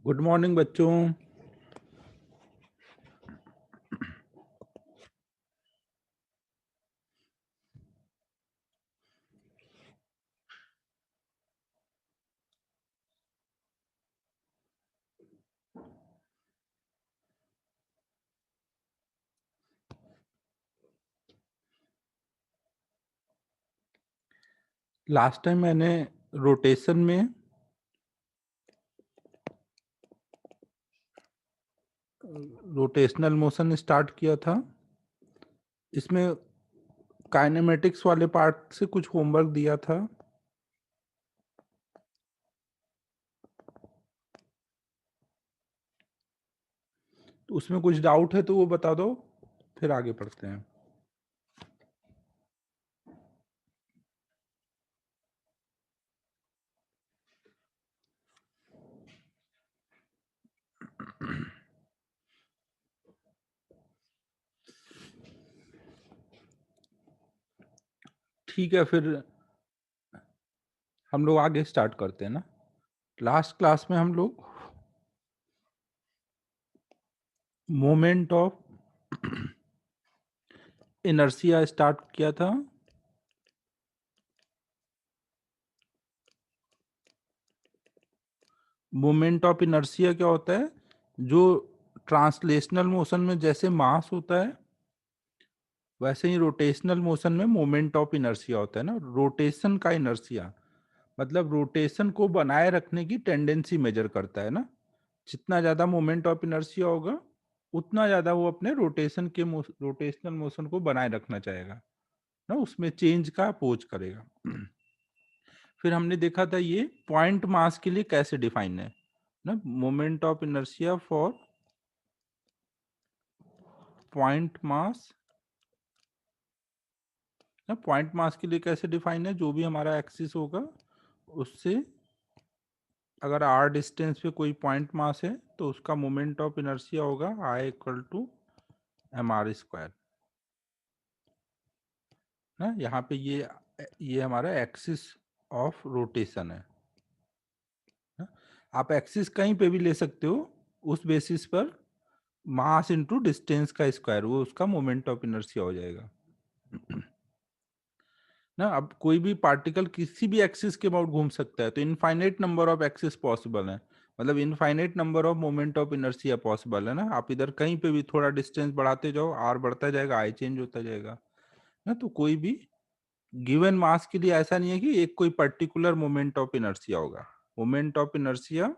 Good morning बच्चों। Last time मैंने rotation में रोटेशनल मोशन स्टार्ट किया था। इसमें काइनेमेटिक्स वाले पार्ट से कुछ होमवर्क दिया था। तो उसमें कुछ डाउट है तो वो बता दो, फिर आगे पढ़ते हैं। ठीक है, फिर हम लोग आगे स्टार्ट करते हैं ना। लास्ट क्लास में हम लोग मोमेंट ऑफ इनर्शिया स्टार्ट किया था। मोमेंट ऑफ इनर्शिया क्या होता है? जो ट्रांसलेशनल मोशन में जैसे मास होता है, वैसे ही रोटेशनल मोशन में मोमेंट ऑफ इनर्शिया होता है ना। रोटेशन का इनर्शिया मतलब रोटेशन को बनाए रखने की टेंडेंसी मेजर करता है ना। जितना ज्यादा मोमेंट ऑफ इनर्शिया होगा, उतना ज्यादा वो अपने रोटेशनल मोशन को बनाए रखना चाहेगा ना, उसमें चेंज का अपोज करेगा। फिर हमने देखा था ये पॉइंट मास के लिए कैसे डिफाइन है ना। Moment of inertia for point mass ना। पॉइंट मास के लिए कैसे डिफाइन है? जो भी हमारा एक्सिस होगा उससे अगर r डिस्टेंस पे कोई पॉइंट मास है तो उसका मोमेंट ऑफ इनर्शिया होगा I equal to mr square ना। यहाँ पे ये हमारा एक्सिस ऑफ रोटेशन है ना। आप एक्सिस कहीं पे भी ले सकते हो, उस बेसिस पर मास इनटू डिस्टेंस का स्क्वायर वो उसका मोमेंट ऑफ इनर्शिया हो जाएगा ना। अब कोई भी पार्टिकल किसी भी एक्सिस के अबाउट घूम सकता है, तो infinite number of axis possible है, मतलब infinite number of moment of inertia possible है ना। आप इधर कहीं पे भी थोड़ा डिस्टेंस बढ़ाते जाओ, आर बढ़ता जाएगा, आई चेंज होता जाएगा ना। तो कोई भी गिवन मास के लिए ऐसा नहीं है कि एक कोई पर्टिकुलर मोमेंट ऑफ इनर्शिया होगा। मोमेंट ऑफ इनर्शिया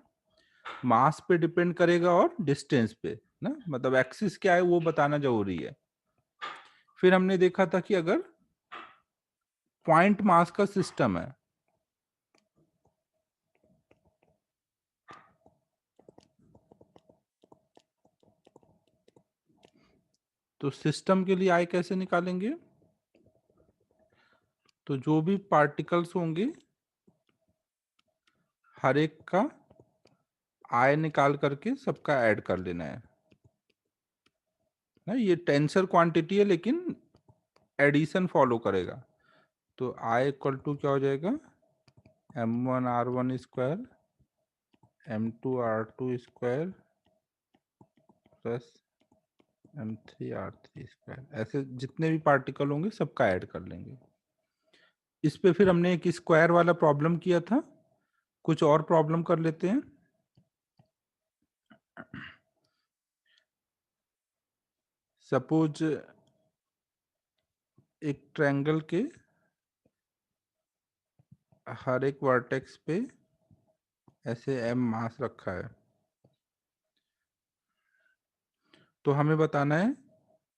मास पे डिपेंड करेगा और डिस्टेंस पे ना, मतलब एक्सिस क्या है वो बताना जरूरी है। फिर हमने देखा था कि अगर पॉइंट मास का सिस्टम है तो सिस्टम के लिए आई कैसे निकालेंगे? तो जो भी पार्टिकल्स होंगे हर एक का आई निकाल करके सबका ऐड कर लेना है ना। ये टेंसर क्वांटिटी है लेकिन एडिशन फॉलो करेगा। तो आई इक्वल टू क्या हो जाएगा? m1r1 square m2r2 square plus m3r3 square. ऐसे जितने भी पार्टिकल होंगे सबका ऐड कर लेंगे। इस पे फिर हमने एक स्क्वायर वाला प्रॉब्लम किया था, कुछ और प्रॉब्लम कर लेते हैं। सपोज एक ट्रायंगल के हर एक वर्टेक्स पे ऐसे m मास रखा है, तो हमें बताना है,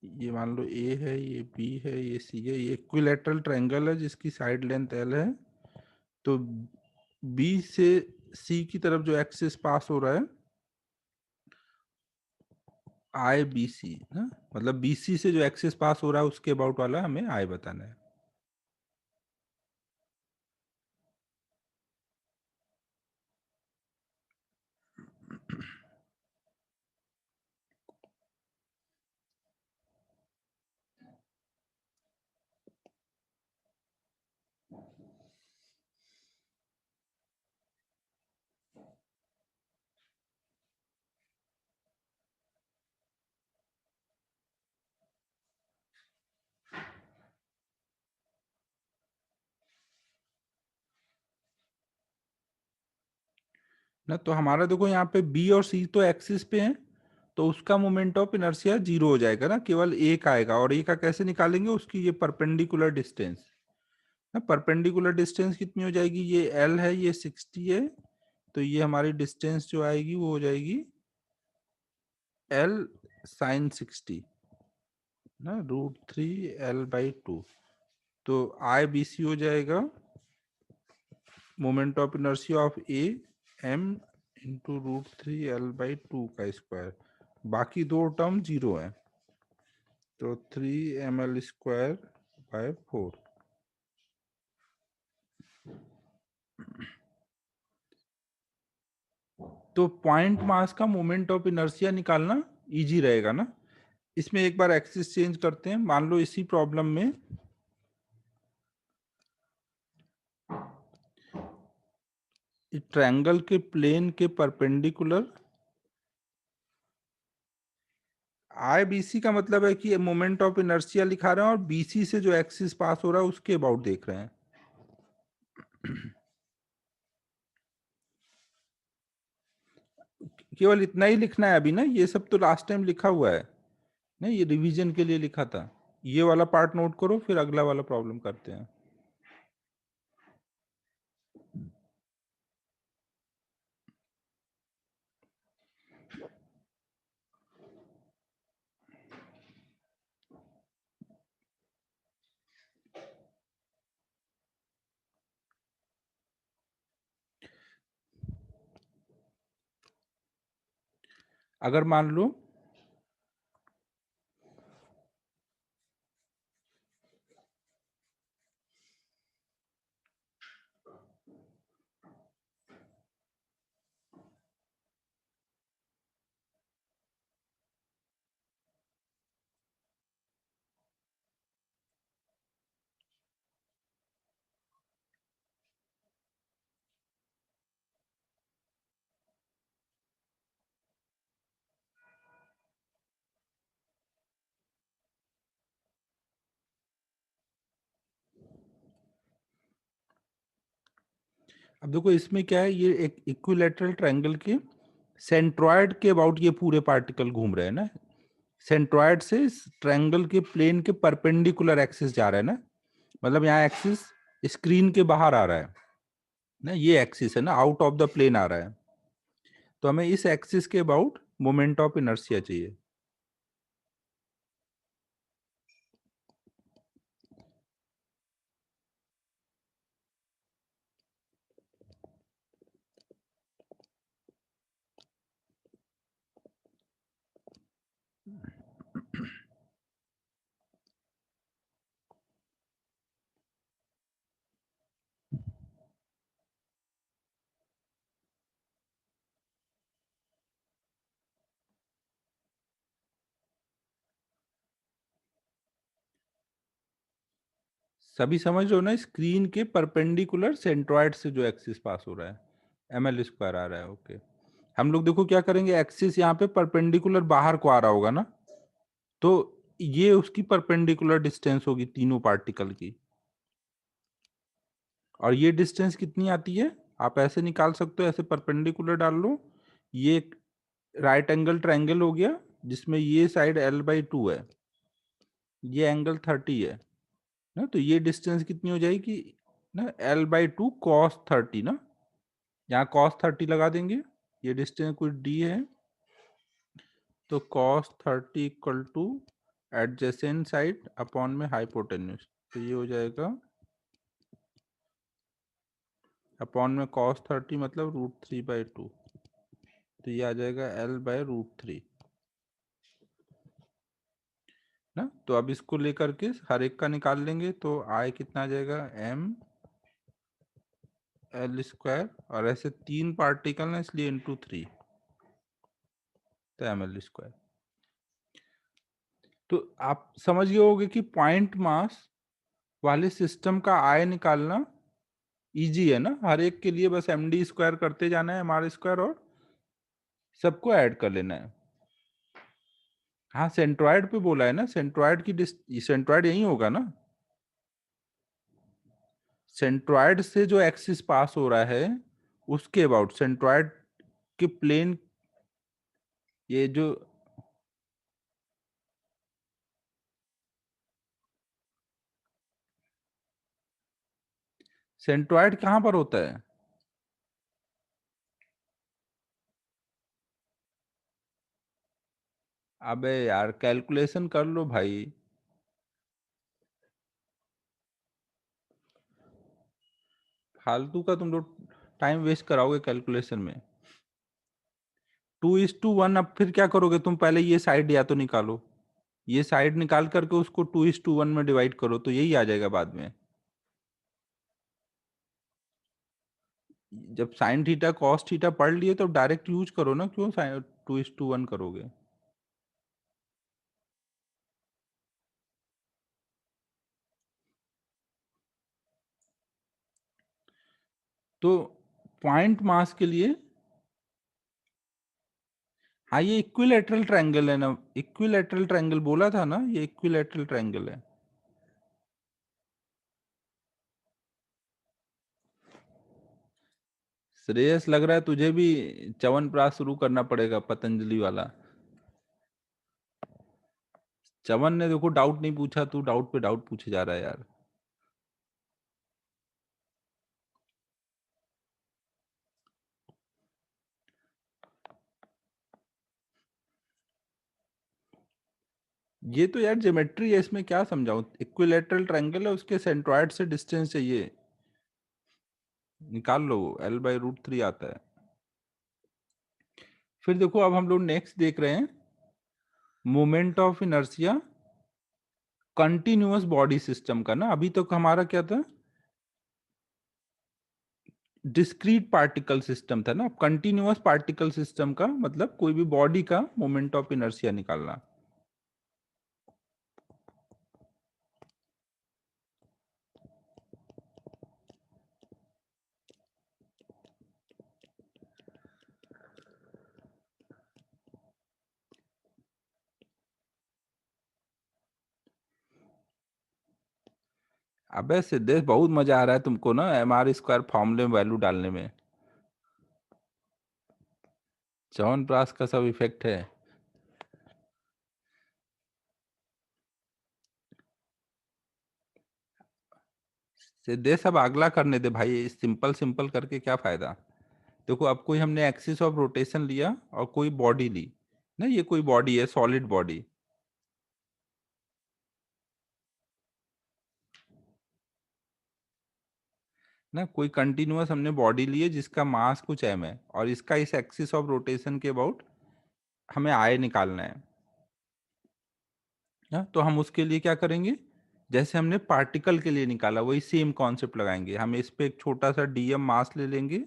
ये मान लो A है, ये B है, ये C है, ये इक्विलैटरल ट्रायंगल है जिसकी साइड लेंथ L है। तो B से C की तरफ जो एक्सिस पास हो रहा है IBC ना, मतलब BC से जो एक्सिस पास हो रहा है उसके अबाउट वाला हमें I बताना है। ना। तो हमारा देखो यहाँ पे बी और सी तो एक्सिस पे हैं, तो उसका मोमेंट ऑफ इनर्शिया 0 हो जाएगा ना, केवल एक आएगा। और ए का कैसे निकालेंगे, उसकी ये परपेंडिकुलर डिस्टेंस ना, परपेंडिकुलर डिस्टेंस कितनी हो जाएगी, ये एल है, ये 60 है, तो ये हमारी डिस्टेंस जो आएगी वो हो जाएगी एल साइन 60 ना, √3 L/2। तो आई बी सी हो जाएगा moment of inertia of A M into √3 L/2 का स्क्वायर। बाकी दो टर्म 0 है, तो 3 ml²/4। तो पॉइंट मास का मोमेंट ऑफ इनर्शिया निकालना इजी रहेगा ना। इसमें एक बार एक्सिस चेंज करते हैं। मान लो इसी प्रॉब्लम में ट्रायंगल के प्लेन के परपेंडिकुलर, आई बी सी का मतलब है कि मोमेंट ऑफ इनर्शिया लिखा रहे हैं और बीसी से जो एक्सिस पास हो रहा है उसके अबाउट देख रहे हैं। केवल इतना ही लिखना है अभी ना, ये सब तो लास्ट टाइम लिखा हुआ है ना, ये रिवीजन के लिए लिखा था। ये वाला पार्ट नोट करो, फिर अगला वाला प्रॉब्लम करते हैं। अगर मान लो अब देखो इसमें क्या है, ये एक इक्विलैटरल ट्रायंगल के सेंट्रॉयड के अबाउट ये पूरे पार्टिकल घूम रहे हैं ना। सेंट्रॉयड से ट्रायंगल के प्लेन के परपेंडिकुलर एक्सिस जा रहा है ना, मतलब यहाँ एक्सिस स्क्रीन के बाहर आ रहा है ना, ये एक्सिस है ना, आउट ऑफ द प्लेन आ रहा है। तो हमें इस एक्सिस के अबाउट मोमेंट ऑफ इनर्शिया चाहिए। सभी समझ रहे हो ना, स्क्रीन के परपेंडिकुलर सेंट्रॉयड से जो एक्सिस पास हो रहा है, ml² आ रहा है। ओके, हम लोग देखो क्या करेंगे, एक्सिस यहाँ पे परपेंडिकुलर बाहर को आ रहा होगा ना, तो ये उसकी परपेंडिकुलर डिस्टेंस होगी तीनों पार्टिकल की। और ये डिस्टेंस कितनी आती है, आप ऐसे निकाल सकते हो, ऐसे परपेंडिकुलर डाल लो। ये राइट एंगल ट्रायंगल हो गया जिसमें ये साइड L/2 है, ये एंगल 30 है ना, तो ये डिस्टेंस कितनी हो जाएगी ना, L/2 cos 30 ना, यहाँ cos 30 लगा देंगे, ये डिस्टेंस कुछ d है, तो cos 30 equal two adjacent side upon में हाइपोटेन्यूज, तो ये हो जाएगा अपॉन में cos 30 मतलब √3/2, तो ये आ जाएगा L/√3 ना। तो अब इसको लेकर के हर एक का निकाल लेंगे, तो I कितना आ जाएगा ml², और ऐसे तीन पार्टिकल ना इसलिए इंटू 3, तो ml²। तो आप समझ गए होगे कि पॉइंट मास वाले सिस्टम का I निकालना इजी है ना, हर एक के लिए बस md² करते जाना है, mr² और सबको ऐड कर लेना है। हाँ, सेंट्रॉयड पे बोला है ना, सेंट्रॉयड की सेंट्रॉयड यही होगा ना, सेंट्रॉयड से जो एक्सिस पास हो रहा है उसके अबाउट, सेंट्रॉयड कि प्लेन ये जो सेंट्रॉइड कहाँ पर होता है? अबे यार कैलकुलेशन कर लो भाई। फालतू का तुम लोग टाइम वेस्ट कराओगे कैलकुलेशन में। 2:1। अब फिर क्या करोगे तुम? पहले ये साइड या तो निकालो, ये साइड निकाल करके उसको 2:1 में डिवाइड करो तो यही आ जाएगा बाद में। जब साइन थीटा कॉस थीटा पढ़ लिए तो डायरेक्ट यूज करो ना, क्यों 2:1 करोगे? तो पॉइंट मास के लिए, हाँ ये इक्विलैटरल ट्रायंगल है ना, इक्विलैटरल ट्रायंगल बोला था ना, ये इक्विलैटरल ट्रायंगल है। श्रेयस लग रहा है तुझे भी च्यवनप्राश शुरू करना पड़ेगा, पतंजलि वाला। चवन ने देखो डाउट नहीं पूछा, तू डाउट पे डाउट पूछे जा रहा है यार। ये तो यार ज्योमेट्री है, इसमें क्या समझाऊं? इक्विलैटरल ट्रायंगल है, उसके सेंट्रॉइड से डिस्टेंस चाहिए, निकाल लो, L/√3 आता है। फिर देखो अब हम लोग नेक्स्ट देख रहे हैं moment of inertia continuous body system का ना। अभी तक हमारा क्या था? डिस्क्रीट पार्टिकल सिस्टम था ना। कंटिन्यूअस पार्टिकल सिस्टम का मतलब कोई भी बॉडी का मोमेंट ऑफ इनर्शिया निकालना। अबे सिद्धेश बहुत मजा आ रहा है तुमको ना MR² फॉर्मूले में वैल्यू डालने में। च्यवनप्राश का सब इफेक्ट है। सिद्धेश अब अगला करने दे भाई, सिंपल सिंपल करके क्या फायदा? देखो अब कोई हमने एक्सिस ऑफ रोटेशन लिया और कोई बॉडी ली ना, ये कोई बॉडी है, सॉलिड बॉडी ना। कोई कंटिन्यूअस हमने बॉडी ली है जिसका मास कुछ m है, और इसका इस एक्सिस ऑफ रोटेशन के अबाउट हमें आय निकालना है ना। तो हम उसके लिए क्या करेंगे, जैसे हमने पार्टिकल के लिए निकाला वही सेम कॉन्सेप्ट लगाएंगे। हम इस पे एक छोटा सा dm मास ले लेंगे,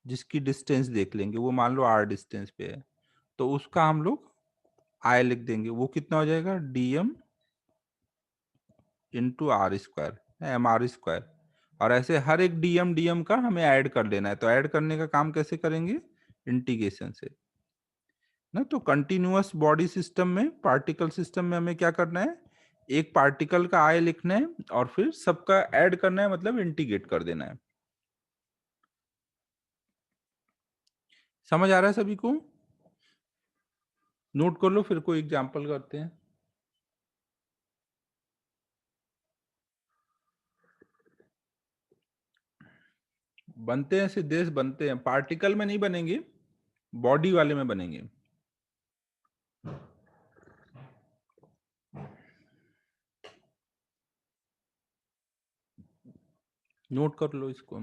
जिसकी डिस्टेंस देख लेंगे, वो मान लो r डिस्टेंस पे है, तो उसका हम लोग आय लिख देंगे। वो कितना हो जाएगा? dm into r², MR²। और ऐसे हर एक dm dm का हमें ऐड कर लेना है। तो ऐड करने का काम कैसे करेंगे? इंटीग्रेशन से ना। तो कंटिन्यूअस बॉडी सिस्टम में, पार्टिकल सिस्टम में हमें क्या करना है? एक पार्टिकल का आय लिखना है और फिर सबका ऐड करना है, मतलब इंटीग्रेट कर देना है। समझ आ रहा है सभी को? नोट कर लो, फिर कोई एग्जांपल करते हैं। बनते हैं सिद्धेश, बनते हैं। पार्टिकल में नहीं बनेंगे, बॉडी वाले में बनेंगे। नोट कर लो इसको।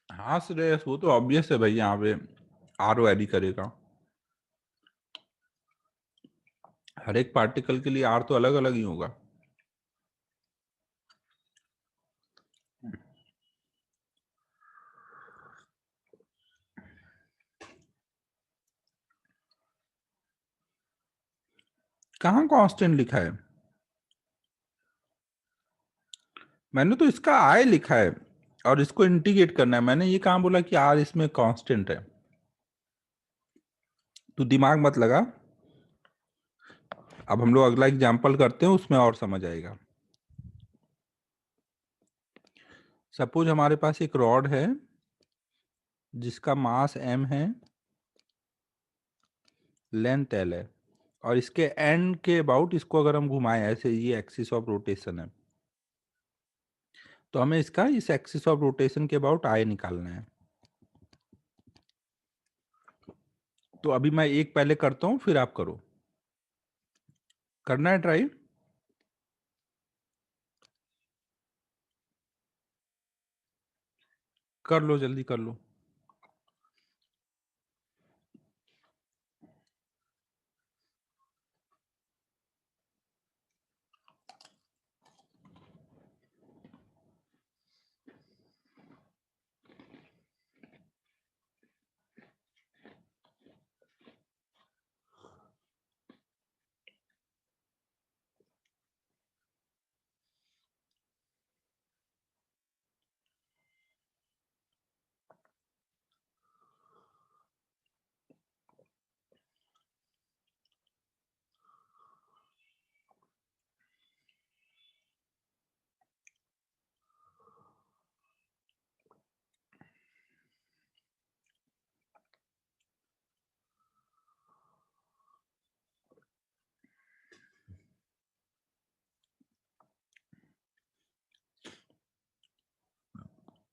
हाँ श्रेयस, वो तो ऑब्वियस है भाई, यहाँ पे आर वैरी करेगा। हर एक पार्टिकल के लिए आर तो अलग अलग ही होगा। कहाँ कांस्टेंट लिखा है? मैंने तो इसका आई लिखा है और इसको इंटीग्रेट करना है। मैंने ये कहाँ बोला कि आर इसमें कांस्टेंट है? तो दिमाग मत लगा। अब हम लोग अगला एग्जाम्पल करते हैं, उसमें और समझ आएगा। सपोज हमारे पास एक रॉड है जिसका मास m है, लेंथ l है, और इसके एंड के अबाउट इसको अगर हम घुमाएं ऐसे, ये एक्सिस ऑफ रोटेशन है, तो हमें इसका इस एक्सिस ऑफ रोटेशन के अबाउट i निकालना है। तो अभी मैं एक पहले करता हूं, फिर आप करो। करना है ट्राई? कर लो, जल्दी कर लो।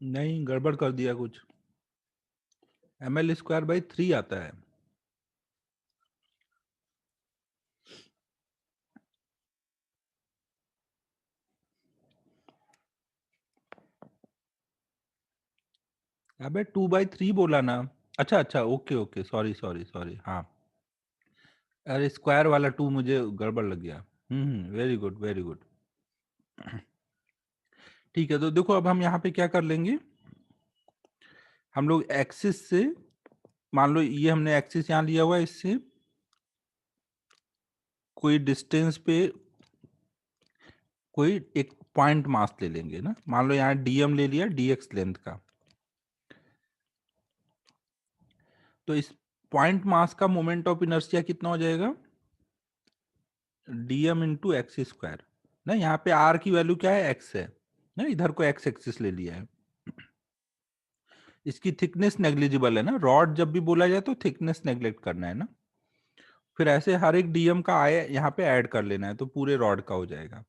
नहीं, गड़बड़ कर दिया कुछ। ml²/3 आता है। अबे 2/3 बोला ना। अच्छा अच्छा, okay okay, sorry sorry sorry, हाँ। अरे स्क्वायर वाला 2 मुझे गड़बड़ लग गया। Very good very good. ठीक है, तो देखो अब हम यहाँ पे क्या कर लेंगे। हम लोग एक्सिस से, मान लो ये हमने एक्सिस यहाँ लिया हुआ है, इससे कोई डिस्टेंस पे कोई एक पॉइंट मास ले लेंगे ना। मान लो यहाँ डीएम ले लिया, डीएक्स लेंथ का। तो इस पॉइंट मास का मोमेंट ऑफ इनर्शिया कितना हो जाएगा? डीएम इंटू एक्स स्क्वायर ना। यहाँ पे आर की वैल्यू क्या है? एक्स है ना, इधर को एक्स एक्सिस ले लिया है। इसकी थिकनेस नेग्लिजिबल है ना, रॉड जब भी बोला जाए तो थिकनेस नेग्लेक्ट करना है ना। फिर ऐसे हर एक डीएम का आय यहाँ पे ऐड कर लेना है, तो पूरे रॉड का हो जाएगा।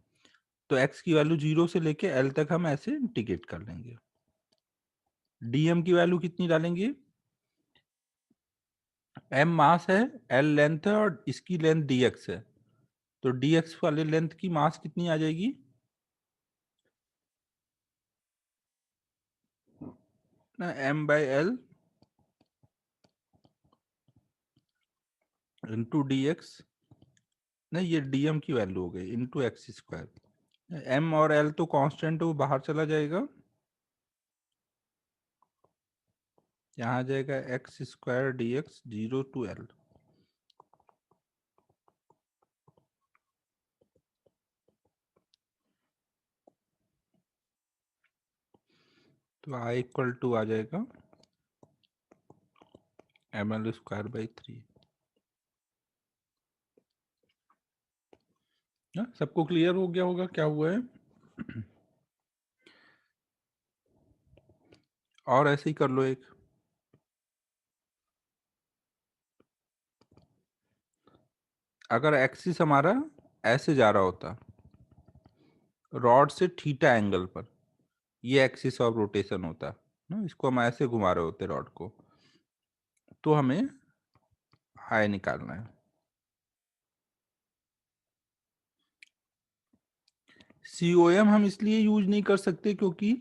तो एक्स की वैल्यू 0 से लेके एल तक हम ऐसे इंटीग्रेट कर लेंगे। डीएम की वैल्यू कितनी डालेंगे? एम मास है, एल लेंथ है, और इसकी लेंथ डीएक्स है। तो डीएक्स वाले लेंथ की मास कितनी आ जाएगी ना? m/l into dx. नहीं, ये डीएम की वैल्यू हो गई इंटू एक्स स्क्वायर। एम और एल तो कांस्टेंट है, वो बाहर चला जाएगा। यहाँ आ जाएगा X square DX 0 to L. तो आई इक्वल टू आ जाएगा ml²/3। सबको क्लियर हो गया होगा क्या हुआ है? और ऐसे ही कर लो एक। अगर एक्सिस हमारा ऐसे जा रहा होता रॉड से थीटा एंगल पर, ये एक्सिस ऑफ रोटेशन होता ना, इसको हम ऐसे घुमा रहे होते रॉड को, तो हमें आई निकालना है। सीओएम हम इसलिए यूज नहीं कर सकते क्योंकि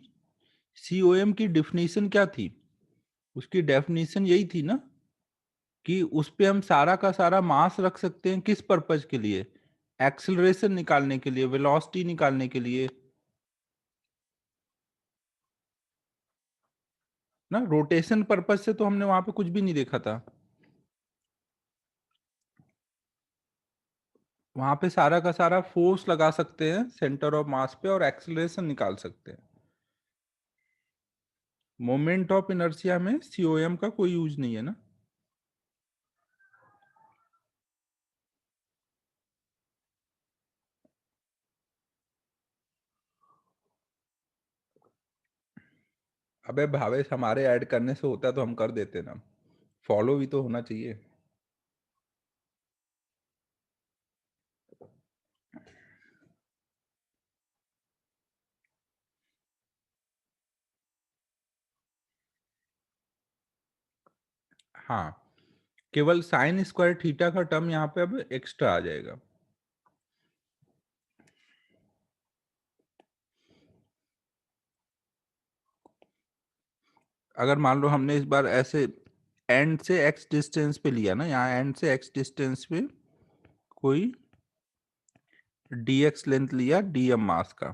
सीओएम की डेफिनेशन क्या थी? उसकी डेफिनेशन यही थी ना कि उस पे हम सारा का सारा मास रख सकते हैं। किस पर्पज के लिए? एक्सेलरेशन निकालने के लिए, वेलोसिटी निकालने के लिए ना। रोटेशन पर्पज से तो हमने वहां पे कुछ भी नहीं देखा था। वहां पे सारा का सारा फोर्स लगा सकते हैं सेंटर ऑफ मास पे और एक्सेलरेशन निकाल सकते हैं। मोमेंट ऑफ इनर्शिया में सीओएम का कोई यूज नहीं है ना। अबे भावेश, हमारे ऐड करने से होता तो हम कर देते ना, फॉलो भी तो होना चाहिए। हाँ, केवल साइन स्क्वायर थीटा का टर्म यहाँ पे अब एक्स्ट्रा आ जाएगा। अगर मान लो हमने इस बार ऐसे एंड से एक्स डिस्टेंस पे लिया ना, यहाँ एंड से एक्स डिस्टेंस पे कोई dx लेंथ लिया dm मास का,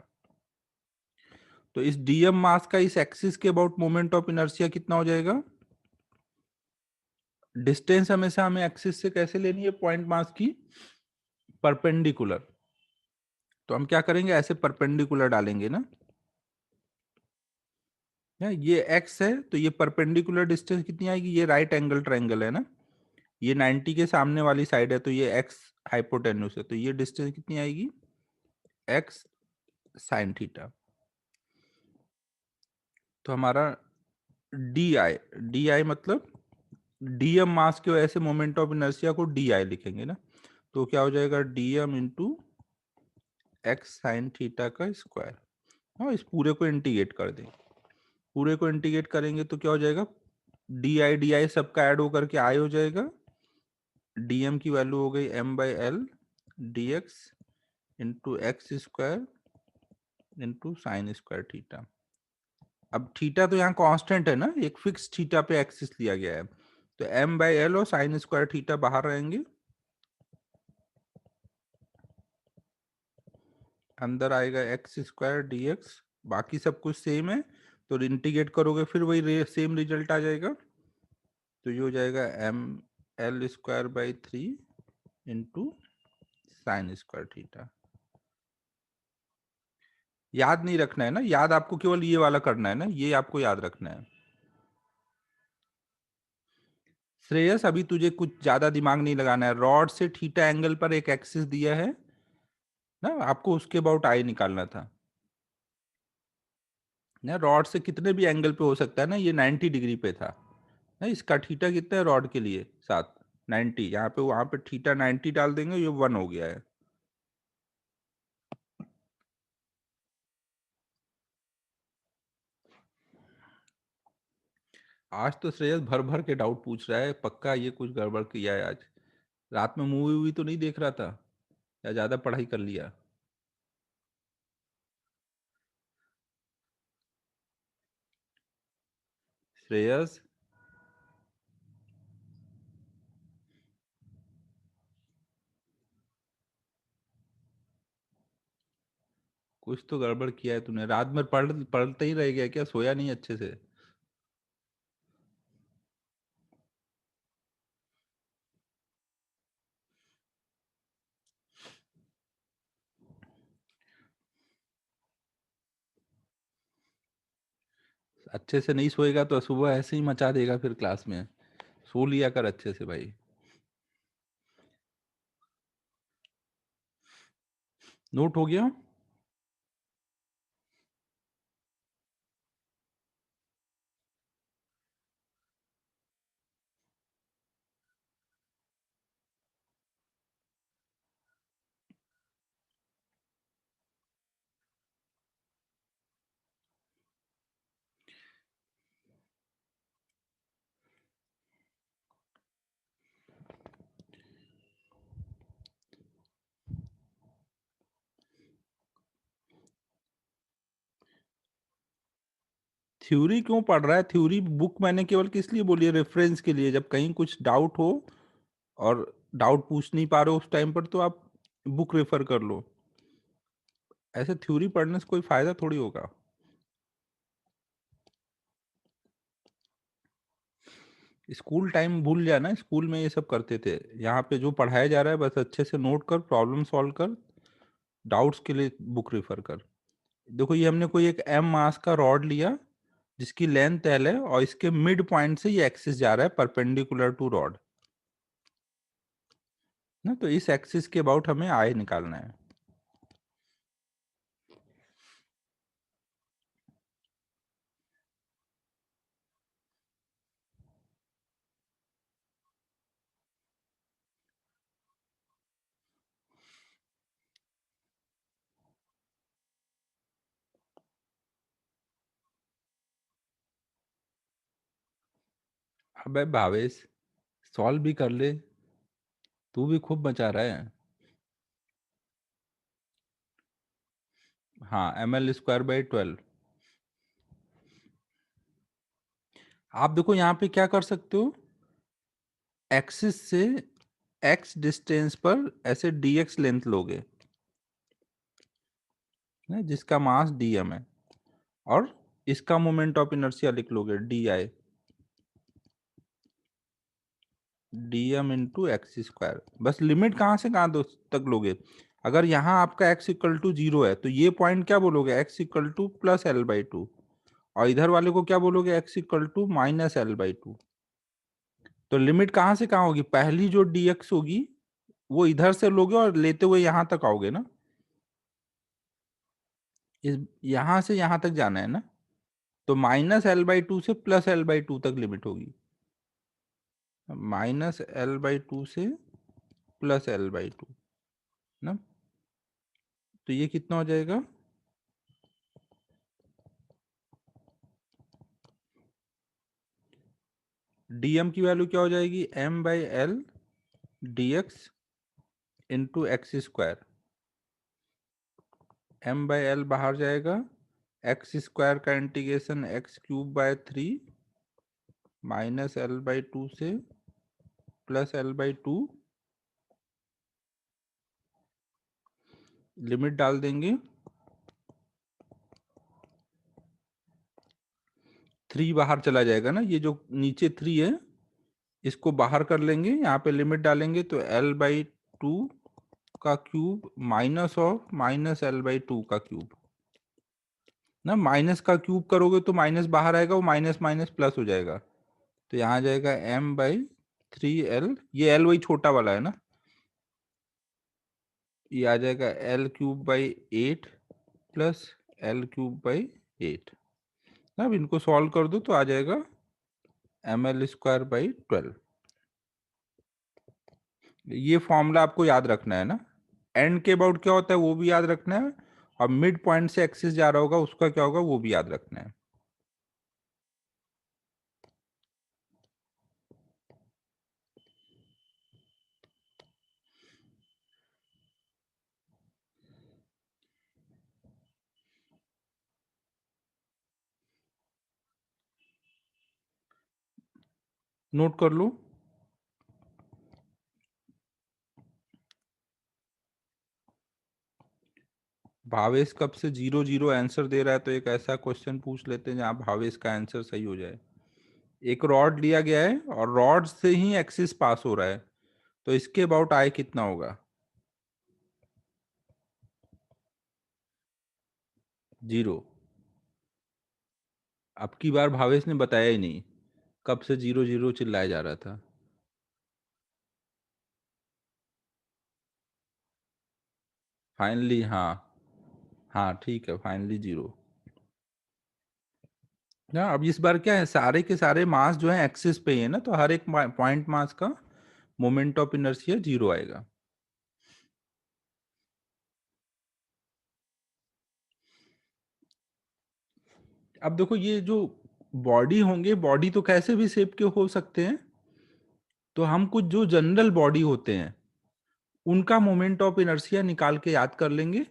तो इस dm मास का इस एक्सिस के अबाउट मोमेंट ऑफ इनर्शिया कितना हो जाएगा। डिस्टेंस हमेशा हमें एक्सिस से कैसे लेनी है, पॉइंट मास की परपेंडिकुलर। तो हम क्या करेंगे, ऐसे परपेंडिकुलर डालेंगे ना, ये x है तो ये परपेंडिकुलर डिस्टेंस कितनी आएगी, ये राइट एंगल ट्रायंगल है ना, ये 90 के सामने वाली साइड है तो ये x हाइपोटेन्यूस है, तो ये डिस्टेंस कितनी आएगी, x साइन थीटा। तो हमारा डी आई मतलब डीएम मास की वजह से मोमेंट ऑफ इनर्शिया को डी आई लिखेंगे ना, तो क्या हो जाएगा DM into x sine theta का स्क्वायर। हाँ, इस पूरे को इंटीग्रेट कर दें, पूरे को इंटीग्रेट करेंगे तो क्या हो जाएगा, डी आई सबका ऐड होकर के आई हो जाएगा, डीएम की वैल्यू हो गई M by L D X into X square into sine square theta. अब थीटा तो यहाँ कांस्टेंट है ना, एक फिक्स थीटा पे एक्सिस लिया गया है, तो एम बाई एल और साइन स्क्वायर थीटा बाहर रहेंगे, अंदर आएगा एक्स स्क्वायर डी एक्स, बाकी सब कुछ सेम है, तो इंटीग्रेट करोगे फिर वही सेम रिजल्ट आ जाएगा, तो ये हो जाएगा M L square by 3 into sine square theta. याद नहीं रखना है ना, याद आपको केवल ये वाला करना है ना, ये आपको याद रखना है। श्रेयस, अभी तुझे कुछ ज्यादा दिमाग नहीं लगाना है, रॉड से थीटा एंगल पर एक एक्सिस दिया है ना, आपको उसके अबाउट आई निकालना था ना। रॉड से कितने भी एंगल पे हो सकता है ना, ये 90 डिग्री पे था ना, इसका थीटा कितना है रॉड के लिए, 7, 90, यहाँ पे वहां पे थीटा 90 डाल देंगे, ये 1 हो गया है। आज तो श्रेयस भर भर के डाउट पूछ रहा है, पक्का ये कुछ गड़बड़ किया है आज, रात में मूवी वूवी तो नहीं देख रहा था, या ज्यादा पढ़ाई कर लिया। श्रेयस, कुछ तो गड़बड़ किया है तूने, रात में पढ़ते ही रह गया क्या, सोया नहीं अच्छे से। अच्छे से नहीं सोएगा तो सुबह ऐसे ही मचा देगा फिर क्लास में, सो लिया कर अच्छे से भाई। नोट हो गया। थ्योरी क्यों पढ़ रहा है, थ्योरी बुक मैंने केवल किस लिए बोली है, रेफरेंस के लिए, जब कहीं कुछ डाउट हो और डाउट पूछ नहीं पा रहे हो उस टाइम पर, तो आप बुक रेफर कर लो, ऐसे थ्योरी पढ़ने से कोई फायदा थोड़ी होगा। स्कूल टाइम भूल जाना, स्कूल में ये सब करते थे। यहाँ पे जो पढ़ाया जा रहा है बस अच्छे से नोट कर, प्रॉब्लम सॉल्व कर, डाउट्स के लिए बुक रेफर कर। देखो ये हमने कोई एक एम मास का रॉड लिया जिसकी लेंथ एल है और इसके मिड पॉइंट से ये एक्सिस जा रहा है परपेंडिकुलर टू रॉड ना, तो इस एक्सिस के अबाउट हमें आई निकालना है। अबे भावेश, सॉल्व भी कर ले, तू भी खूब बचा रहा है। हाँ, ml²/12। आप देखो यहाँ पे क्या कर सकते हो, एक्सिस से x डिस्टेंस पर ऐसे dx लेंथ लोगे ना, जिसका मास dm है, और इसका मोमेंट ऑफ इनर्शिया लिख लोगे di, dm इंटू x²। बस लिमिट कहाँ से कहाँ तक लोगे, अगर यहाँ आपका x इक्वल टू 0 है तो ये पॉइंट क्या बोलोगे, x इक्वल टू +l/2, और इधर वाले को क्या बोलोगे, x इक्वल टू -l/2। तो लिमिट कहाँ से कहाँ होगी, पहली जो dx होगी वो इधर से लोगे और लेते हुए यहां तक आओगे ना, इस यहां से यहां तक जाना है ना, तो -l/2 से +l/2 तक लिमिट होगी, -l/2 से +l/2 ना। तो ये कितना हो जाएगा, dm की वैल्यू क्या हो जाएगी, m/l dx into x²। m/l बाहर जाएगा, x² का इंटीग्रेशन x³/3 -l/2 से +l/2, लिमिट डाल देंगे, 3 बाहर चला जाएगा ना, ये जो नीचे 3 है इसको बाहर कर लेंगे, यहाँ पे लिमिट डालेंगे तो l/2 का क्यूब माइनस ऑफ -l/2 का क्यूब ना, माइनस का क्यूब करोगे तो माइनस बाहर आएगा, वो माइनस माइनस प्लस हो जाएगा, तो यहाँ जाएगा m/3l, ये l वही छोटा वाला है ना, ये आ जाएगा l³/8 प्लस l³/8। अब इनको सॉल्व कर दो तो आ जाएगा ml²/12। ये फॉर्मूला आपको याद रखना है ना, एंड के अबाउट क्या होता है वो भी याद रखना है, और मिड पॉइंट से एक्सिस जा रहा होगा उसका क्या होगा वो भी याद रखना है। नोट कर लो। भावेश कब से 0 0 आंसर दे रहा है, तो एक ऐसा क्वेश्चन पूछ लेते हैं जहां भावेश का आंसर सही हो जाए। एक रॉड लिया गया है और रॉड से ही एक्सिस पास हो रहा है, तो इसके अबाउट आई कितना होगा, 0। अब की बार भावेश ने बताया ही नहीं, कब से 0 0 चिल्लाया जा रहा था। फाइनली हाँ, हाँ ठीक है, फाइनली 0 ना। अब इस बार क्या है, सारे के सारे मास जो है एक्सिस पे ही है ना, तो हर एक पॉइंट मास का मोमेंट ऑफ इनर्शिया 0 आएगा। अब देखो ये जो बॉडी होंगे, बॉडी तो कैसे भी शेप के हो सकते हैं, तो हम कुछ जो जनरल बॉडी होते हैं उनका मोमेंट ऑफ इनर्शिया निकाल के याद कर लेंगे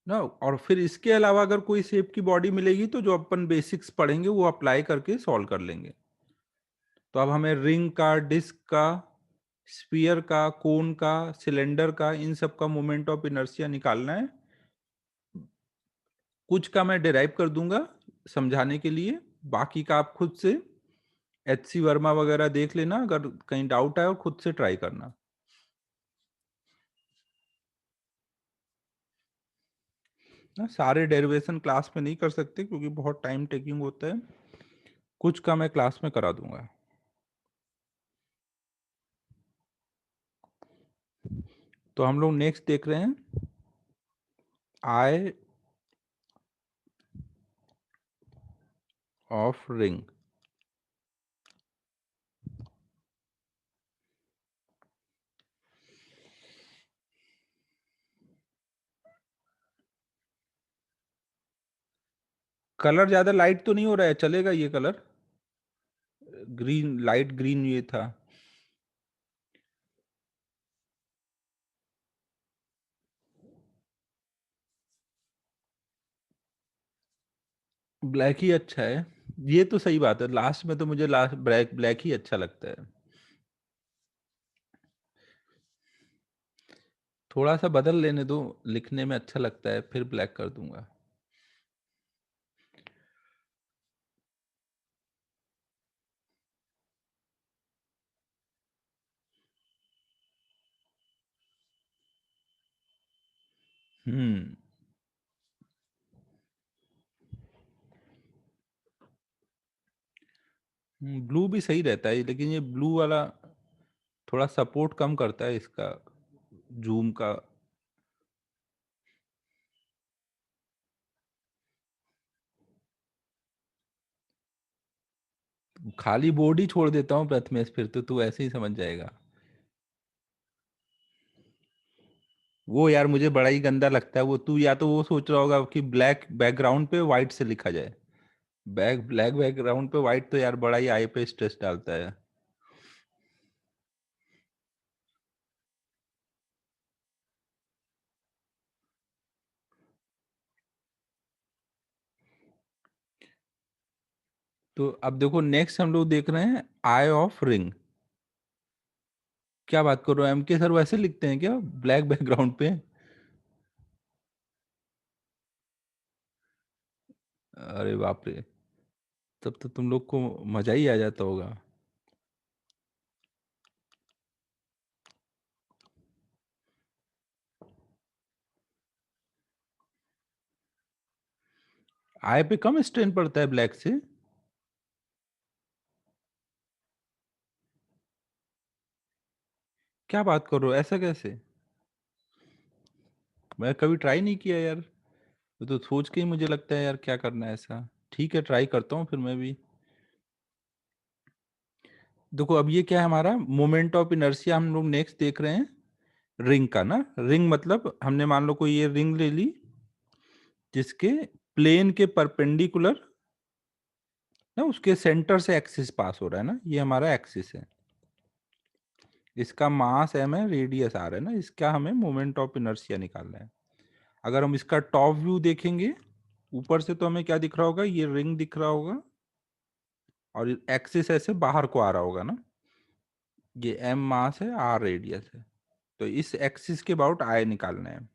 ना, और फिर इसके अलावा अगर कोई शेप की बॉडी मिलेगी तो जो अपन बेसिक्स पढ़ेंगे वो अप्लाई करके सॉल्व कर लेंगे। तो अब हमें रिंग का, डिस्क का, स्फीयर का, कोन का, सिलेंडर का, इन सब का मोमेंट ऑफ इनर्शिया निकालना है। कुछ का मैं डिराइव कर दूंगा समझाने के लिए, बाकी का आप खुद से HC वर्मा वगैरह देख लेना, अगर कहीं डाउट आए और खुद से ट्राई करना। ना सारे डेरिवेशन क्लास में नहीं कर सकते क्योंकि बहुत टाइम टेकिंग होता है, कुछ का मैं क्लास में करा दूंगा। तो हम लोग नेक्स्ट देख रहे हैं आई ऑफ रिंग। कलर ज्यादा लाइट तो नहीं हो रहा है, चलेगा ये कलर? ग्रीन, लाइट ग्रीन ये था। ब्लैक ही अच्छा है, ये तो सही बात है। लास्ट में तो मुझे लास्ट ब्लैक ब्लैक ही अच्छा लगता है। थोड़ा सा बदल लेने दो, लिखने में अच्छा लगता है, फिर ब्लैक कर दूंगा। हम्म। ब्लू भी सही रहता है, लेकिन ये ब्लू वाला थोड़ा सपोर्ट कम करता है इसका, जूम का। खाली बोर्ड ही छोड़ देता हूँ प्रथमेश, फिर तो तू ऐसे ही समझ जाएगा। वो यार मुझे बड़ा ही गंदा लगता है वो। तू या तो वो सोच रहा होगा कि ब्लैक बैकग्राउंड पे व्हाइट से लिखा जाए, ब्लैक बैकग्राउंड पे व्हाइट तो यार बड़ा ही आई पे स्ट्रेस डालता है। तो अब देखो नेक्स्ट हम लोग देख रहे हैं आई ऑफ रिंग। क्या बात कर रहे हो, MK सर वैसे लिखते हैं क्या ब्लैक बैकग्राउंड पे? अरे बाप रे, तब तो तुम लोग को मजा ही आ जाता होगा। आई पे कम स्ट्रेन पड़ता है ब्लैक से? क्या बात कर रहे हो, ऐसा कैसे? मैं कभी ट्राई नहीं किया यार। तो सोच के ही मुझे लगता है यार क्या करना है ऐसा। ठीक है, ट्राई करता हूँ फिर मैं भी। देखो अब ये क्या है, हमारा मोमेंट ऑफ इनर्शिया हम लोग नेक्स्ट देख रहे हैं रिंग का ना। रिंग मतलब हमने मान लो कोई ये रिंग ले ली जिसके प्लेन के परपेंडिकुलर ना उसके सेंटर से एक्सिस पास हो रहा है ना, ये हमारा एक्सिस है। इसका मास m है, रेडियस r है ना, इसका हमें मोमेंट ऑफ इनर्शिया निकालना है। अगर हम इसका टॉप व्यू देखेंगे ऊपर से तो हमें क्या दिख रहा होगा, ये रिंग दिख रहा होगा और एक्सिस ऐसे बाहर को आ रहा होगा ना। ये m मास है, r रेडियस है। तो इस एक्सिस के अबाउट I निकालना है।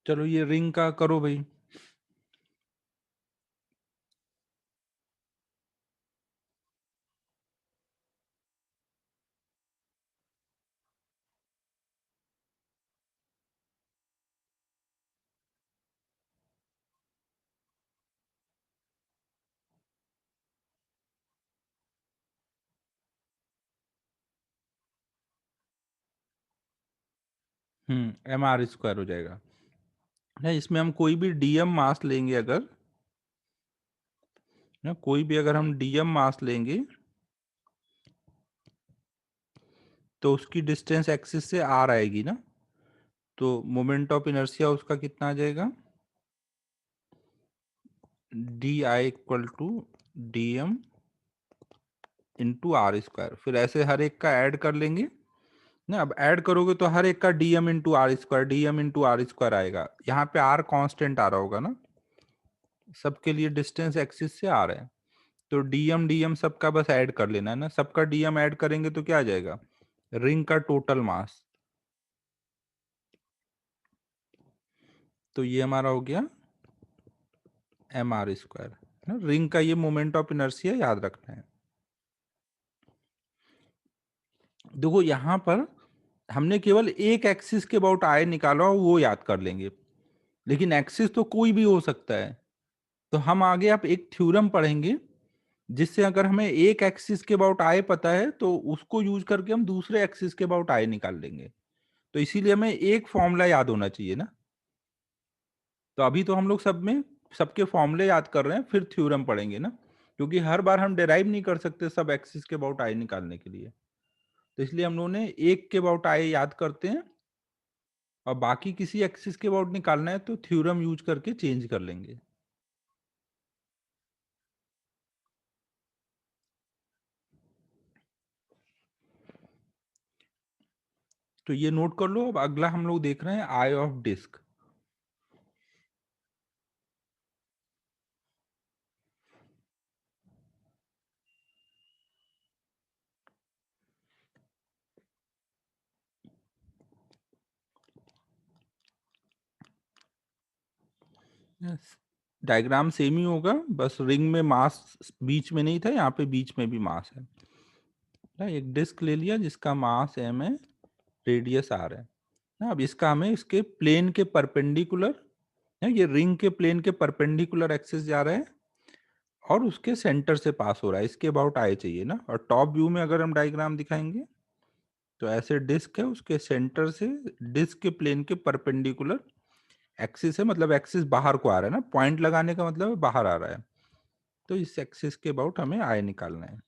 चलो ये रिंग का करो भाई। mr² हो जाएगा ना। इसमें हम कोई भी dm मास लेंगे अगर ना, कोई भी अगर हम dm मास लेंगे तो उसकी डिस्टेंस एक्सिस से r आएगी ना। तो मोमेंट ऑफ इनर्शिया उसका कितना आ जाएगा, di equal to dm into R square, फिर ऐसे हर एक का ऐड कर लेंगे ना। अब ऐड करोगे तो हर एक का DM into R square, DM into R square आएगा। यहाँ पे आर कांस्टेंट आ रहा होगा ना, सबके लिए डिस्टेंस एक्सिस से आ रहा है, तो डीएम डीएम सबका बस ऐड कर लेना है ना। सबका डीएम ऐड करेंगे तो क्या आ जाएगा, रिंग का टोटल मास। तो ये हमारा हो गया एम आर स्क्वायर ना। रिंग का ये मोमेंट ऑफ इनर्शिया याद रखना है। देखो यहाँ पर हमने केवल एक एक्सिस के अबाउट आय निकाला हो, वो याद कर लेंगे, लेकिन एक्सिस तो कोई भी हो सकता है। तो हम आगे आप एक थ्योरम पढ़ेंगे, जिससे अगर हमें एक एक्सिस के अबाउट आय पता है तो उसको यूज करके हम दूसरे एक्सिस के अबाउट आय निकाल लेंगे। तो इसीलिए हमें एक फॉर्मूला याद होना चाहिए ना। तो अभी तो हम लोग सब में सबके फॉर्मूले याद कर रहे हैं, फिर थ्योरम पढ़ेंगे ना, क्योंकि हर बार हम डेराइव नहीं कर सकते सब एक्सिस के अबाउट आय निकालने के लिए। तो इसलिए हम लोगों ने एक के अबाउट आय याद करते हैं, और बाकी किसी एक्सिस के अबाउट निकालना है तो थ्योरम यूज करके चेंज कर लेंगे। तो ये नोट कर लो। अब अगला हम लोग देख रहे हैं आई ऑफ डिस्क। डायग्राम सेम ही होगा, बस रिंग में मास बीच में नहीं था, यहाँ पे बीच में भी मास है ना। एक डिस्क ले लिया जिसका मास एम है, रेडियस आर है ना। अब इसका हमें इसके प्लेन के परपेंडिकुलर, ये रिंग के प्लेन के परपेंडिकुलर एक्सिस जा रहा है और उसके सेंटर से पास हो रहा है, इसके अबाउट आए चाहिए ना। और टॉप व्यू में अगर हम डायग्राम दिखाएंगे तो ऐसे डिस्क है, उसके सेंटर से डिस्क के प्लेन के परपेंडिकुलर एक्सिस है, मतलब एक्सिस बाहर को आ रहा है ना। पॉइंट लगाने का मतलब है बाहर आ रहा है। तो इस एक्सिस के अबाउट हमें आय निकालना है।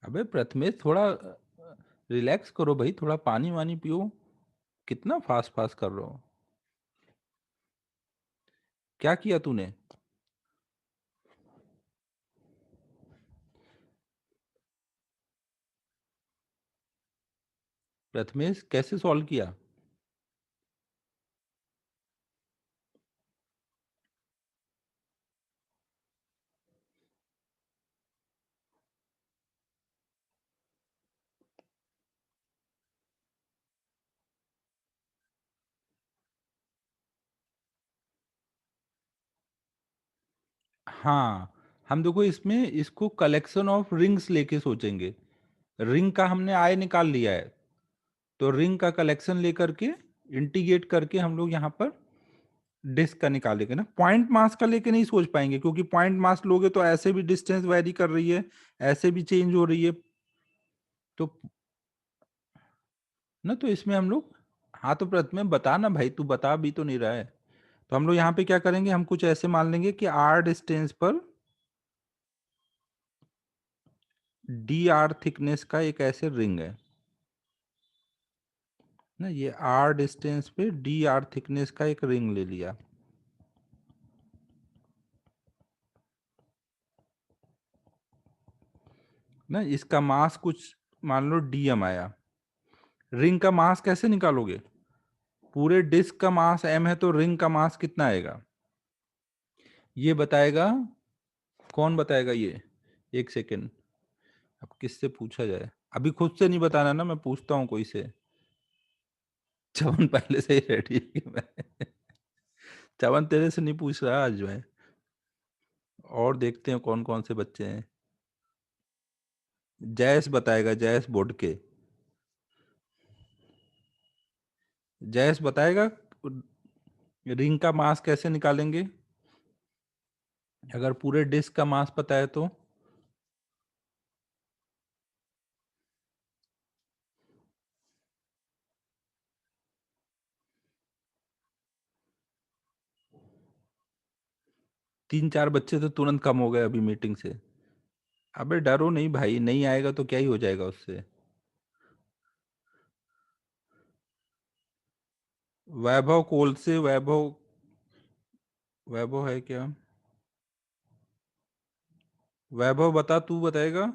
अबे प्रथमेश, थोड़ा रिलैक्स करो भाई, थोड़ा पानी वानी पियो। कितना फास्ट फास्ट कर रहे हो, क्या किया तूने। प्रथमेश कैसे सॉल्व किया। हाँ, हम देखो इसमें इसको कलेक्शन ऑफ रिंग्स लेके सोचेंगे। रिंग का हमने आय निकाल लिया है, तो रिंग का कलेक्शन लेकर के इंटीग्रेट करके हम लोग यहाँ पर डिस्क का निकालेंगे ना। पॉइंट मास का लेके नहीं सोच पाएंगे, क्योंकि पॉइंट मास लोगे तो ऐसे भी डिस्टेंस वेरी कर रही है, ऐसे भी चेंज हो रही है। तो ना, तो इसमें हम लोग, हाँ तो प्रथम बता ना भाई, तू बता भी तो नहीं रहा है। तो हम लोग यहाँ पे क्या करेंगे, हम कुछ ऐसे मान लेंगे कि आर डिस्टेंस पर डी आर थिकनेस का एक ऐसे रिंग है ना। ये आर डिस्टेंस पे डी आर थिकनेस का एक रिंग ले लिया ना। इसका मास कुछ मान लो डीएम आया। रिंग का मास कैसे निकालोगे, पूरे डिस्क का मास एम है तो रिंग का मास कितना आएगा, ये बताएगा। कौन बताएगा ये, एक सेकेंड। अब किससे पूछा जाए, अभी खुद से नहीं बताना ना, मैं पूछता हूँ कोई से। चवन पहले से ही रेडी है कि मैं चवन तेरे से नहीं पूछ रहा आज मैं। और देखते हैं कौन कौन से बच्चे हैं। जयस बताएगा, जयस बोडके। जयस बताएगा रिंग का मास कैसे निकालेंगे, अगर पूरे डिस्क का मास पता है तो। 3-4 बच्चे तो तुरंत कम हो गए अभी मीटिंग से। अबे डरो नहीं भाई, नहीं आएगा तो क्या ही हो जाएगा उससे। वैभव कोल से वैभव, वैभव है क्या? वैभव बता, तू बताएगा?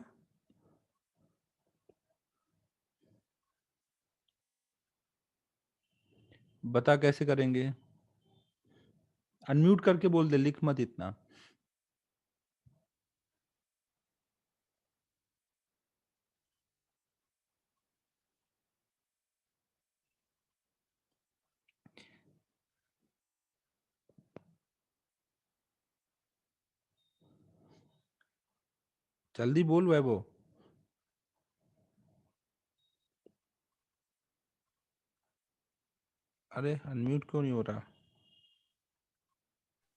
बता कैसे करेंगे? अनम्यूट करके बोल दे, लिख मत इतना। जल्दी बोल वैभव। अरे अनम्यूट क्यों नहीं हो रहा?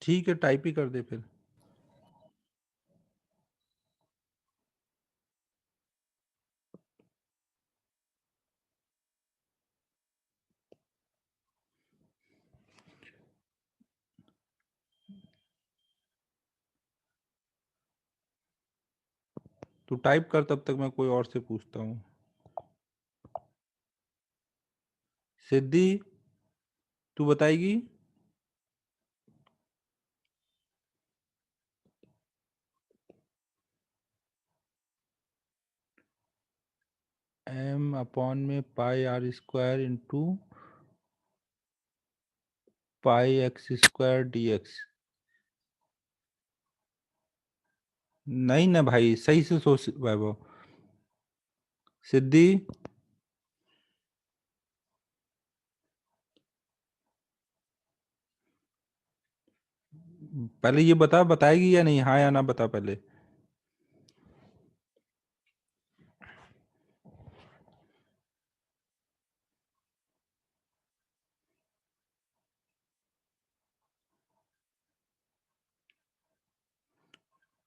ठीक है, टाइप ही कर दे फिर। तू टाइप कर, तब तक मैं कोई और से पूछता हूँ। सिद्धि, तू बताएगी? एम अपॉन में pi R square into pi X square D X. नहीं ना भाई, सही से सोच वैभव। सिद्धि, पहले ये बता, बताएगी या नहीं, हाँ या ना बता पहले।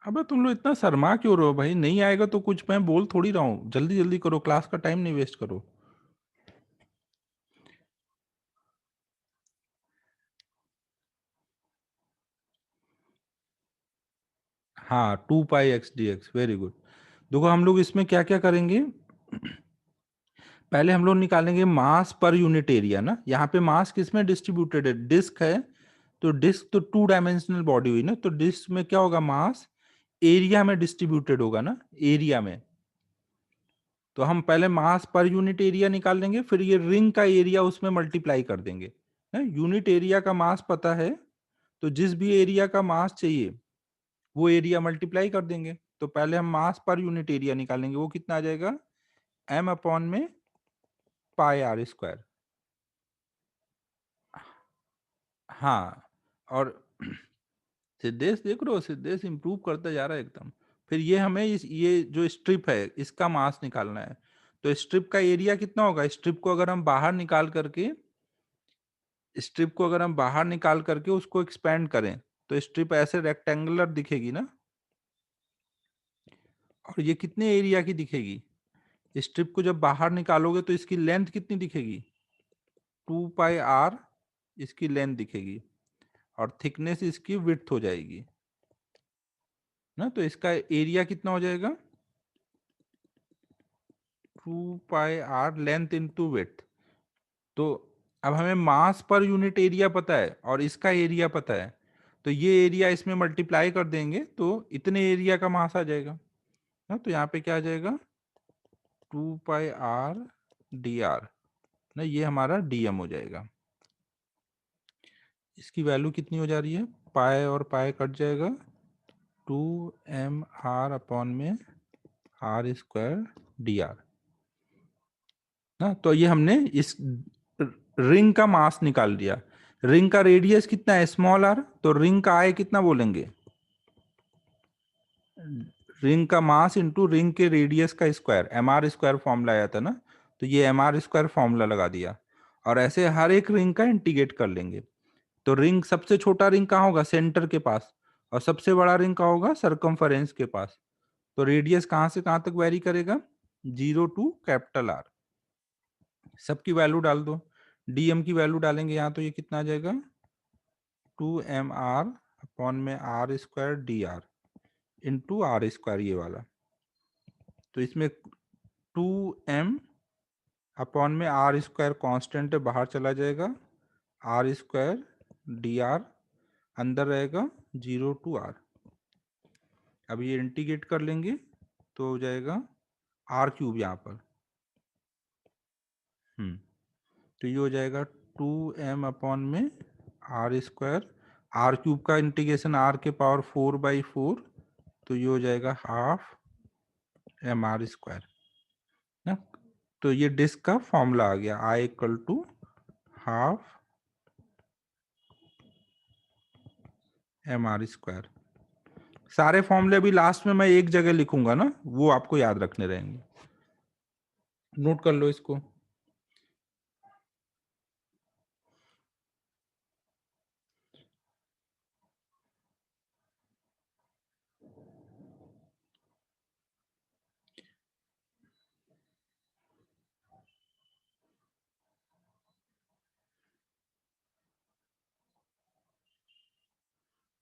अबे तुम लोग इतना शर्मा क्यों रहे हो भाई? नहीं आएगा तो कुछ मैं बोल थोड़ी रहा हूँ, जल्दी जल्दी करो, क्लास का टाइम नहीं वेस्ट करो। हाँ, 2 पाई x dx, वेरी गुड। देखो हम लोग इसमें क्या क्या करेंगे। पहले हम लोग निकालेंगे मास पर यूनिट एरिया ना। यहाँ पे मास किस में डिस्ट्रीब्यूटेड है? डिस्क है। तो डिस्क तो 2 डायमेंशनल बॉडी हुई ना, तो डिस्क में क्या होगा? मास एरिया में डिस्ट्रीब्यूटेड होगा ना, एरिया में। तो हम पहले मास पर यूनिट एरिया निकाल लेंगे, फिर ये रिंग का एरिया उसमें मल्टीप्लाई कर देंगे। यूनिट एरिया का मास पता है, तो जिस भी एरिया का मास चाहिए वो एरिया मल्टीप्लाई कर देंगे। तो पहले हम मास पर यूनिट एरिया निकालेंगे, वो कितना आ जाएगा? एम अपॉन में पाई आर स्क्वायर। हाँ। और सिद्धेश देख रहे हो, सिद्धेश इंप्रूव करता जा रहा है एकदम। फिर ये हमें ये जो स्ट्रिप है इसका मास निकालना है। तो स्ट्रिप का एरिया कितना होगा? स्ट्रिप को अगर हम बाहर निकाल करके, स्ट्रिप को अगर हम बाहर निकाल करके उसको एक्सपेंड करें, तो स्ट्रिप ऐसे रेक्टेंगुलर दिखेगी ना। और ये कितने एरिया की दिखेगी? स्ट्रिप को जब बाहर निकालोगे तो इसकी लेंथ कितनी दिखेगी? 2 पाई r इसकी लेंथ दिखेगी, और थिकनेस इसकी विड्थ हो जाएगी ना। तो इसका एरिया कितना हो जाएगा? 2 पाई r लेंथ इंटू विड्थ। तो अब हमें मास पर यूनिट एरिया पता है और इसका एरिया पता है, तो ये एरिया इसमें मल्टीप्लाई कर देंगे तो इतने एरिया का मास आ जाएगा ना। तो यहाँ पे क्या आ जाएगा? 2 पाई r dr ना, ये हमारा dm हो जाएगा। इसकी वैल्यू कितनी हो जा रही है? पाई और पाई कट जाएगा, 2 mr अपॉन में आर स्क्वायर डी आर ना। तो ये हमने इस रिंग का मास निकाल लिया। रिंग का रेडियस कितना है? Small are. तो रिंग का आई कितना बोलेंगे? रिंग का मास इंटू रिंग के रेडियस का square, M R square formula आया था ना। तो ये एम आर स्क्वायर फॉर्मूला लगा दिया, और ऐसे हर एक रिंग का इंटीग्रेट कर लेंगे। तो रिंग, सबसे छोटा रिंग कहाँ होगा? सेंटर के पास। और सबसे बड़ा रिंग कहाँ होगा? सरकमफरेंस के पास। तो रेडियस कहाँ से कहाँ तक वेरी करेगा? 0 टू R। सबकी वैल्यू डाल दो। डीएम की वैल्यू डालेंगे यहाँ, तो ये कितना आ जाएगा? 2 mr अपॉन में R square D R into R square, ये वाला। तो इसमें 2m अपॉन में आर स्क्वायर कॉन्स्टेंट है, बाहर चला जाएगा। आर स्क्वायर डी आर, अंदर रहेगा 0 टू आर। अब ये इंटीग्रेट कर लेंगे तो हो जाएगा आर क्यूब यहाँ पर। तो ये हो जाएगा 2m में आर स्क्वायर, आर क्यूब का इंटीग्रेशन आर के पावर 4/4, तो ये हो जाएगा हाफ एम आर स्क्वायर ना। तो ये डिस्क का फॉर्मूला आ गया, I equal to half M R square. सारे फॉर्मूले अभी लास्ट में मैं एक जगह लिखूंगा ना, वो आपको याद रखने रहेंगे, नोट कर लो इसको।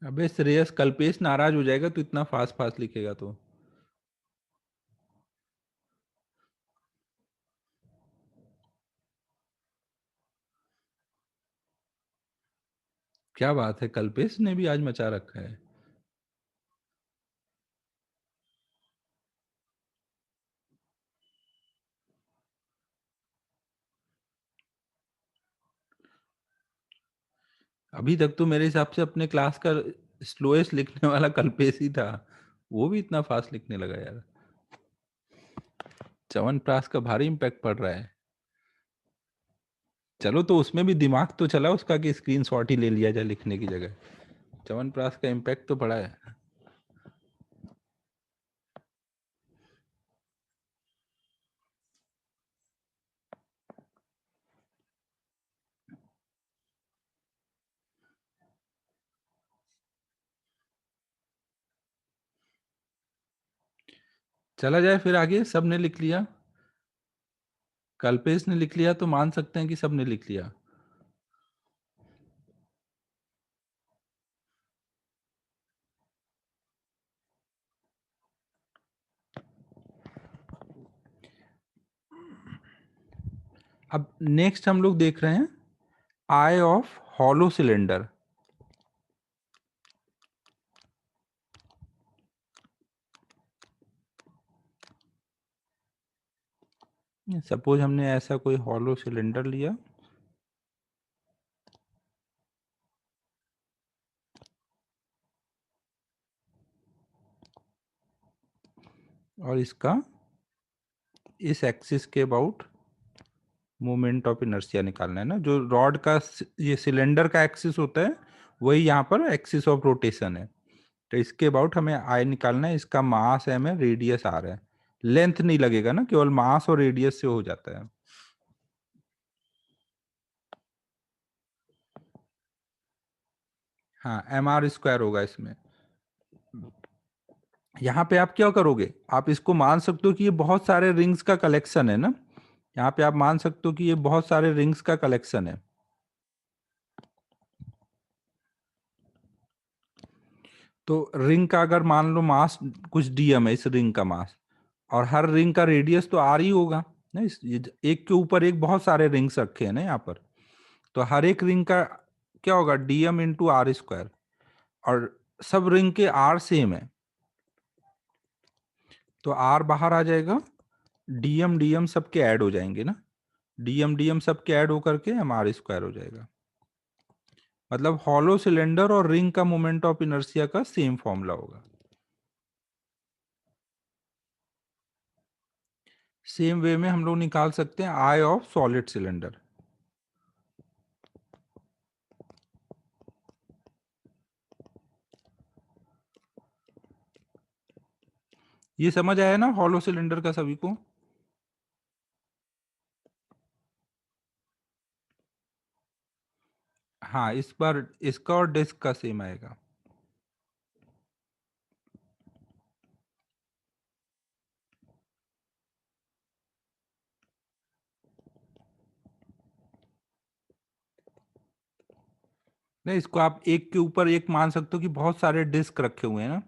अबे श्रेयस, कल्पेश नाराज हो जाएगा तो इतना फास्ट फास्ट लिखेगा तो। क्या बात है, कल्पेश ने भी आज मचा रखा है। अभी तक तो मेरे हिसाब से अपने क्लास का स्लोएस्ट लिखने वाला कल्पेश ही था, वो भी इतना फास्ट लिखने लगा यार। च्यवनप्राश का भारी इम्पैक्ट पड़ रहा है। चलो तो उसमें भी दिमाग तो चला उसका कि स्क्रीनशॉट ही ले लिया जाए लिखने की जगह। च्यवनप्राश का इम्पैक्ट तो पड़ा है। चला जाए फिर आगे, सबने लिख लिया, कल्पेश ने लिख लिया तो मान सकते हैं कि सबने लिख लिया। अब नेक्स्ट हम लोग देख रहे हैं आई ऑफ हॉलो सिलेंडर। सपोज हमने ऐसा कोई हॉलो सिलेंडर लिया और इसका इस एक्सिस के अबाउट मोमेंट ऑफ इनर्शिया निकालना है ना। जो रॉड का ये सिलेंडर का एक्सिस होता है वही यहाँ पर एक्सिस ऑफ रोटेशन है। तो इसके अबाउट हमें आई निकालना है, इसका मास एम है, रेडियस आर है। लेंथ नहीं लगेगा ना, केवल मास और रेडियस से हो जाता है। हाँ, एम आर स्क्वायर होगा इसमें। यहाँ पे आप क्या करोगे, आप इसको मान सकते हो कि ये बहुत सारे रिंग्स का कलेक्शन है ना। यहाँ पे आप मान सकते हो कि ये बहुत सारे रिंग्स का कलेक्शन है। तो रिंग का अगर मान लो मास कुछ डीएम है, इस रिंग का मास, और हर रिंग का रेडियस तो आर ही होगा ना। एक के ऊपर एक बहुत सारे रिंग्स रखे हैं ना यहाँ पर, तो हर एक रिंग का क्या होगा, डीएम इंटू आर स्क्वायर। और सब रिंग के आर सेम है, तो आर बाहर आ जाएगा, डीएम डीएम सबके ऐड हो जाएंगे ना, डीएम डीएम सबके ऐड होकर के एम आर स्क्वायर हो जाएगा। मतलब हॉलो सिलेंडर और रिंग का मोमेंट ऑफ इनर्शिया का सेम फॉर्मूला होगा। सेम वे में हम लोग निकाल सकते हैं आई ऑफ सॉलिड सिलेंडर। ये समझ आया ना हॉलो सिलेंडर का सभी को। हाँ, इस बार इसका और डिस्क का सेम आएगा। नहीं, इसको आप एक के ऊपर एक मान सकते हो कि बहुत सारे डिस्क रखे हुए हैं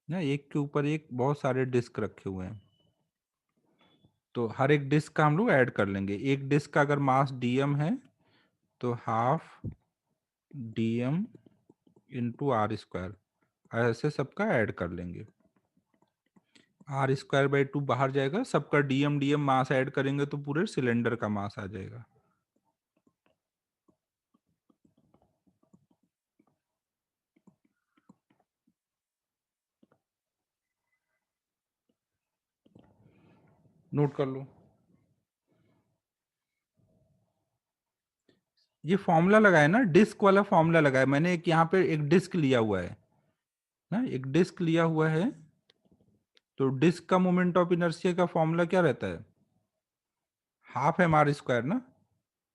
ना, एक के ऊपर एक बहुत सारे डिस्क रखे हुए हैं। तो हर एक डिस्क का हम लोग ऐड कर लेंगे। एक डिस्क का अगर मास डीएम है तो half dm into R square ऐसे सबका ऐड कर लेंगे। आर स्क्वायर बाई 2 बाहर जाएगा, सबका डीएम डीएम मास ऐड करेंगे तो पूरे सिलेंडर का मास आ जाएगा। नोट कर लो। ये फॉर्मूला लगाया ना, डिस्क वाला फॉर्मूला लगाया मैंने। एक यहाँ पे एक डिस्क लिया हुआ है ना, एक डिस्क लिया हुआ है। तो डिस्क का मोमेंट ऑफ इनर्शिया का फॉर्मूला क्या रहता है? हाफ एम आर स्क्वायर ना।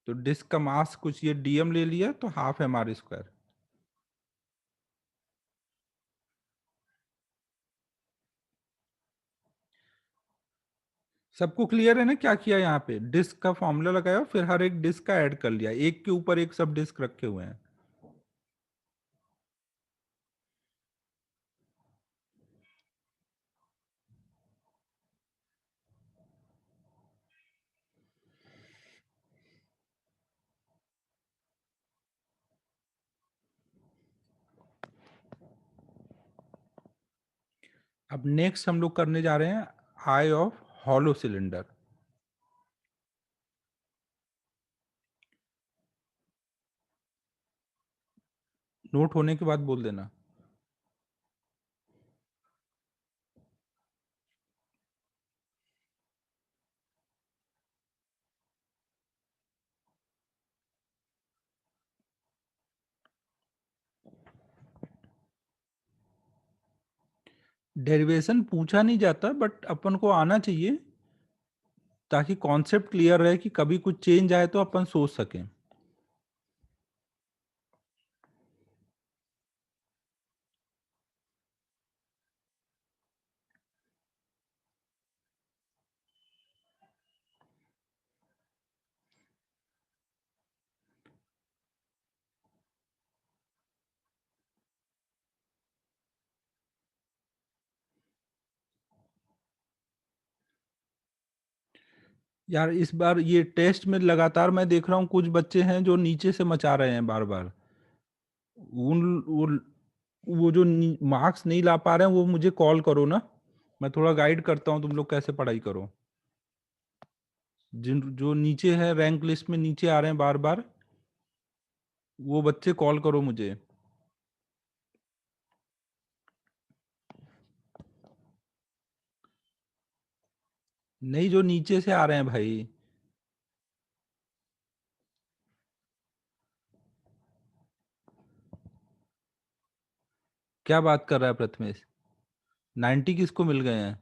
तो डिस्क का मास कुछ ये डीएम ले लिया, तो हाफ एम आर स्क्वायर। सबको क्लियर है ना क्या किया? यहाँ पे डिस्क का फॉर्मूला लगाया, फिर हर एक डिस्क का ऐड कर लिया, एक के ऊपर एक सब डिस्क रखे हुए हैं। अब नेक्स्ट हम लोग करने जा रहे हैं आई ऑफ हॉलो सिलेंडर। नोट होने के बाद बोल देना। डेरिवेशन पूछा नहीं जाता, बट अपन को आना चाहिए ताकि कॉन्सेप्ट क्लियर रहे कि कभी कुछ चेंज आए तो अपन सोच सकें। यार इस बार ये टेस्ट में लगातार मैं देख रहा हूँ कुछ बच्चे हैं जो नीचे से मचा रहे हैं बार बार। उन वो जो मार्क्स नहीं ला पा रहे हैं वो मुझे कॉल करो ना, मैं थोड़ा गाइड करता हूँ तुम लोग कैसे पढ़ाई करो। जिन जो नीचे है रैंक लिस्ट में नीचे आ रहे हैं बार बार, वो बच्चे कॉल करो मुझे। नहीं, जो नीचे से आ रहे हैं भाई। क्या बात कर रहा है प्रथमेश? 90 किसको मिल गए हैं?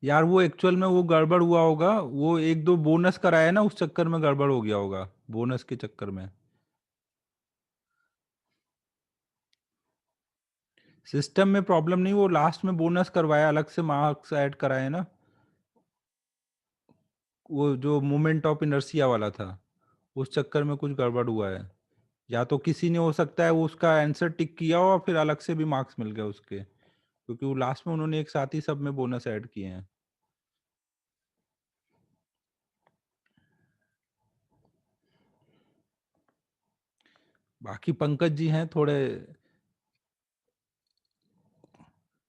यार वो एक्चुअल में वो गड़बड़ हुआ होगा, वो एक दो बोनस कराया ना, उस चक्कर में गड़बड़ हो गया होगा, बोनस के चक्कर में। सिस्टम में प्रॉब्लम नहीं, वो लास्ट में बोनस करवाया, अलग से मार्क्स ऐड कराए ना। वो जो मोमेंट ऑफ इनर्शिया वाला था, उस चक्कर में कुछ गड़बड़ हुआ है। या तो किसी ने हो सकता है वो उसका आंसर टिक किया हो और फिर अलग से भी मार्क्स मिल गए उसके, क्योंकि वो लास्ट में उन्होंने एक साथ ही सब में बोनस ऐड किए हैं। बाकी पंकज जी हैं थोड़े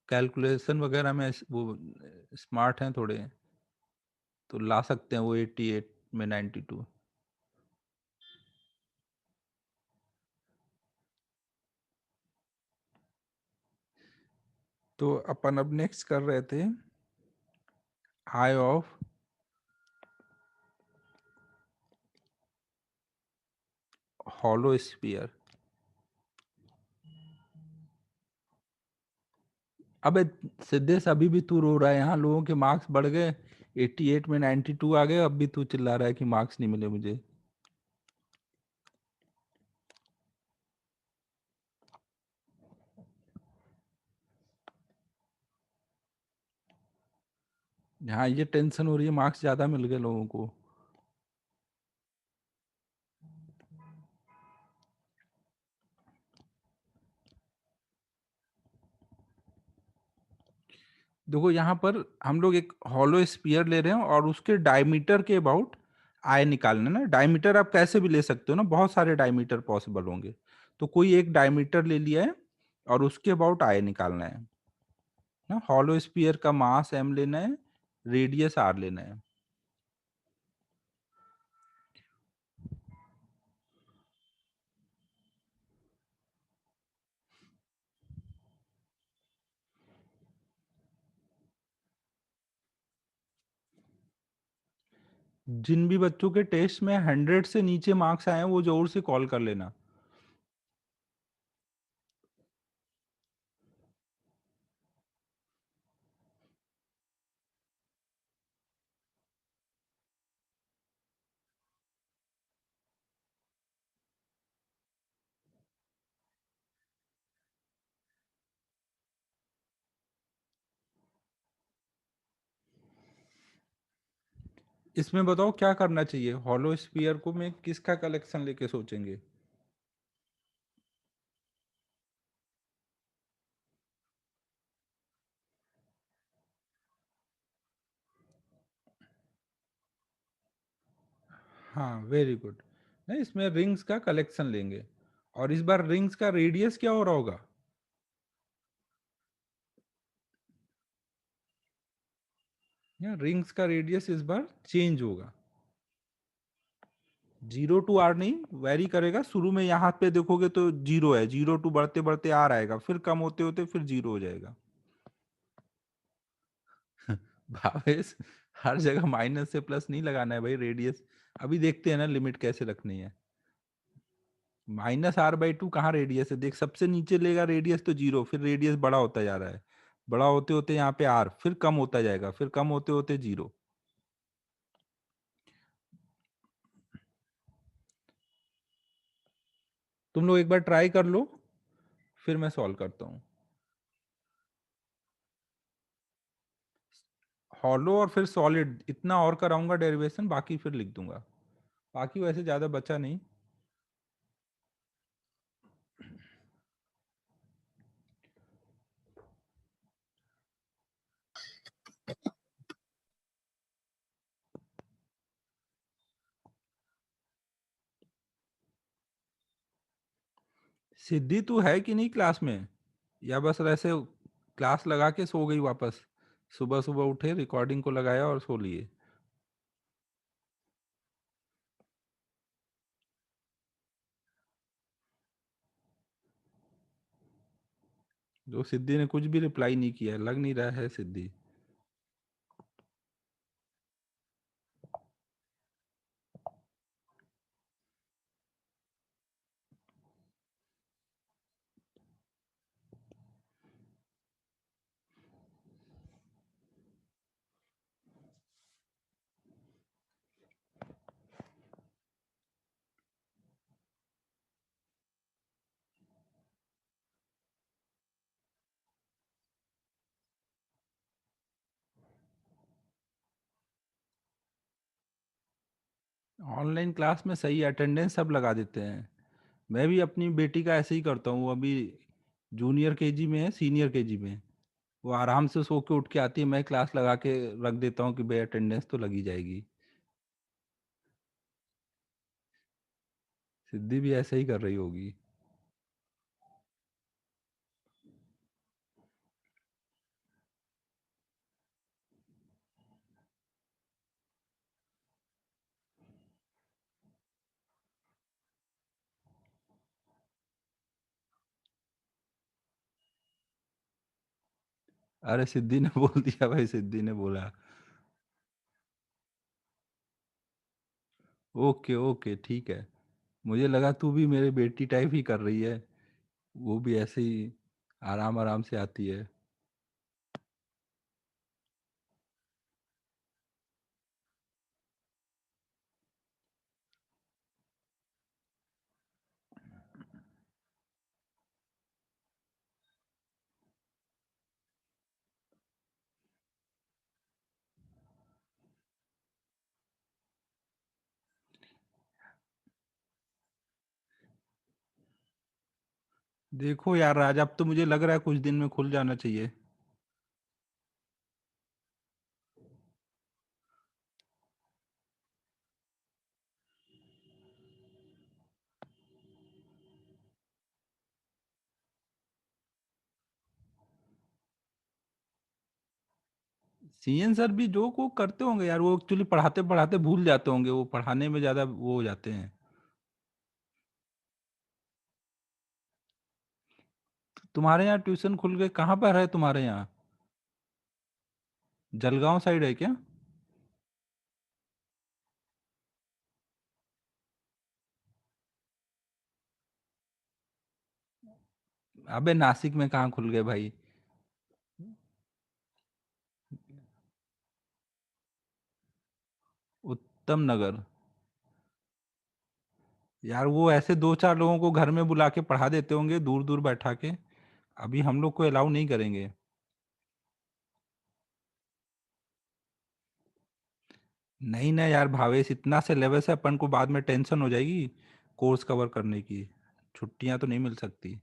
कैलकुलेशन वगैरह में वो स्मार्ट हैं थोड़े, तो ला सकते हैं वो 88 में 92। तो अपन अब नेक्स्ट कर रहे थे आई ऑफ हॉलो स्फीयर। अबे सिद्धेश, अभी भी तू रो रहा है, यहाँ लोगों के मार्क्स बढ़ गए, 88 में 92 आ गए, अब भी तू चिल्ला रहा है कि मार्क्स नहीं मिले मुझे। यहाँ ये टेंशन हो रही है, मार्क्स ज्यादा मिल गए लोगों को। देखो यहाँ पर हम लोग एक हॉलो स्फीयर ले रहे हैं और उसके डायमीटर के अबाउट आय निकालना है ना। डायमीटर आप कैसे भी ले सकते हो ना, बहुत सारे डायमीटर पॉसिबल होंगे। तो कोई एक डायमीटर ले लिया है और उसके अबाउट आय निकालना है ना। हॉलो स्फीयर का मास m लेना है, रेडियस r लेना है। जिन भी बच्चों के टेस्ट में 100 से नीचे मार्क्स आए हैं वो जरूर से कॉल कर लेना। इसमें बताओ क्या करना चाहिए, हॉलो स्फीयर को में किसका कलेक्शन लेके सोचेंगे। हाँ वेरी गुड। नहीं, इसमें रिंग्स का कलेक्शन लेंगे। और इस बार रिंग्स का रेडियस क्या हो रहा होगा। रिंग्स का रेडियस इस बार चेंज होगा। 0 to r नहीं वेरी करेगा। शुरू में यहाँ पे देखोगे तो 0 है, 0 to बढ़ते बढ़ते r आएगा, फिर कम होते होते फिर 0 हो जाएगा। भावेश, हर जगह माइनस से प्लस नहीं लगाना है भाई रेडियस। अभी देखते हैं ना लिमिट कैसे रखनी है। -r/2 कहाँ रेडियस है, देख सबसे नीचे लेगा रेडियस तो 0, फिर रेडियस बड़ा होता जा रहा है। बड़ा होते होते यहाँ पे r, फिर कम होता जाएगा, फिर कम होते होते 0। तुम लोग एक बार ट्राई कर लो, फिर मैं सॉल्व करता हूँ। हॉलो और फिर सॉलिड इतना और कराऊंगा डेरिवेशन, बाकी फिर लिख दूंगा। बाकी वैसे ज्यादा बचा नहीं। सिद्धि तू है कि नहीं क्लास में, या बस ऐसे क्लास लगा के सो गई वापस। सुबह सुबह उठे, रिकॉर्डिंग को लगाया और सो लिए। जो सिद्धि ने कुछ भी रिप्लाई नहीं किया, लग नहीं रहा है सिद्धि। ऑनलाइन क्लास में सही अटेंडेंस सब लगा देते हैं। मैं भी अपनी बेटी का ऐसे ही करता हूँ। वो अभी जूनियर केजी में है, सीनियर केजी में। वो आराम से सो के उठ के आती है, मैं क्लास लगा के रख देता हूँ कि भाई अटेंडेंस तो लगी जाएगी। सिद्धि भी ऐसे ही कर रही होगी। अरे सिद्धि ने बोल दिया भाई, सिद्धि ने बोला। ओके ओके ठीक है। मुझे लगा तू भी मेरे बेटी टाइप ही कर रही है। वो भी ऐसे ही आराम आराम से आती है। देखो यार राज, अब तो मुझे लग रहा है कुछ दिन में खुल जाना चाहिए। सीएन सर भी जो को करते होंगे यार, वो एक्चुअली पढ़ाते पढ़ाते भूल जाते होंगे, वो पढ़ाने में ज्यादा वो हो जाते हैं। तुम्हारे यहाँ ट्यूशन खुल गए, कहाँ पर है तुम्हारे यहाँ? जलगांव साइड है क्या? अबे नासिक में कहाँ खुल गए भाई? उत्तम नगर? यार वो ऐसे दो चार लोगों को घर में बुला के पढ़ा देते होंगे, दूर दूर बैठा के। अभी हम लोग को अलाउ नहीं करेंगे। नहीं ना यार भावेश, इतना सिलेबस है, अपन को बाद में टेंशन हो जाएगी कोर्स कवर करने की। छुट्टियां तो नहीं मिल सकती।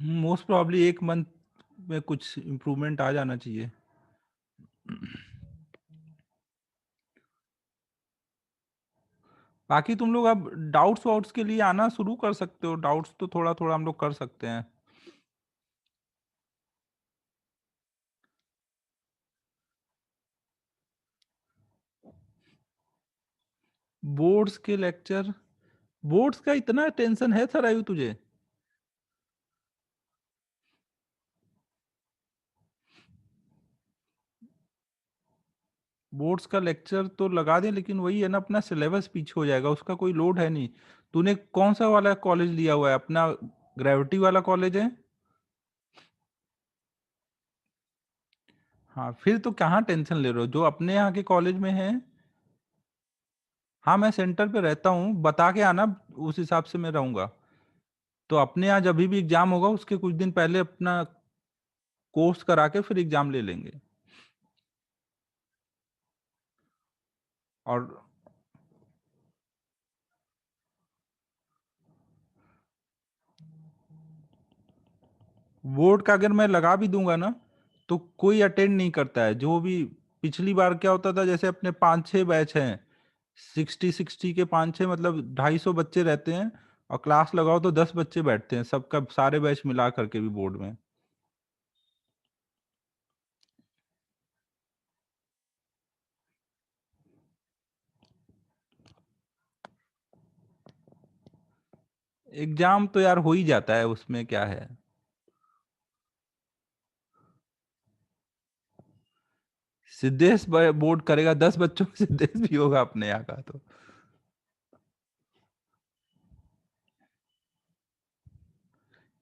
मोस्ट प्रॉब्ली एक मंथ में कुछ इम्प्रूवमेंट आ जाना चाहिए। बाकी तुम लोग अब डाउट्स वाउट्स के लिए आना शुरू कर सकते हो, डाउट्स तो थोड़ा थोड़ा हम लोग कर सकते हैं। बोर्ड्स के लेक्चर, बोर्ड्स का इतना टेंशन है सर आयु तुझे? बोर्ड्स का लेक्चर तो लगा दे, लेकिन वही है ना, अपना सिलेबस पीछे हो जाएगा, उसका कोई लोड है नहीं। तूने कौन सा वाला कॉलेज लिया हुआ है अपना? ग्रेविटी वाला कॉलेज है? हाँ, फिर तो कहाँ टेंशन ले रहे हो, जो अपने यहाँ के कॉलेज में है। हाँ, मैं सेंटर पे रहता हूँ, बता के आना, उस हिसाब से मैं रहूंगा। तो अपने यहाँ जब भी एग्जाम होगा उसके कुछ दिन पहले अपना कोर्स करा के फिर एग्जाम ले लेंगे। और बोर्ड का अगर मैं लगा भी दूंगा ना, तो कोई अटेंड नहीं करता है। जो भी पिछली बार क्या होता था, जैसे अपने 5-6 बैच हैं, 60-60 के 5-6 मतलब 250 बच्चे रहते हैं, और क्लास लगाओ तो 10 बच्चे बैठते हैं, सबका सारे बैच मिला करके भी बोर्ड में। एग्जाम तो यार हो ही जाता है, उसमें क्या है। सिद्धेश बोर्ड करेगा, 10 बच्चों में सिद्धेश भी होगा अपने यहाँ का तो।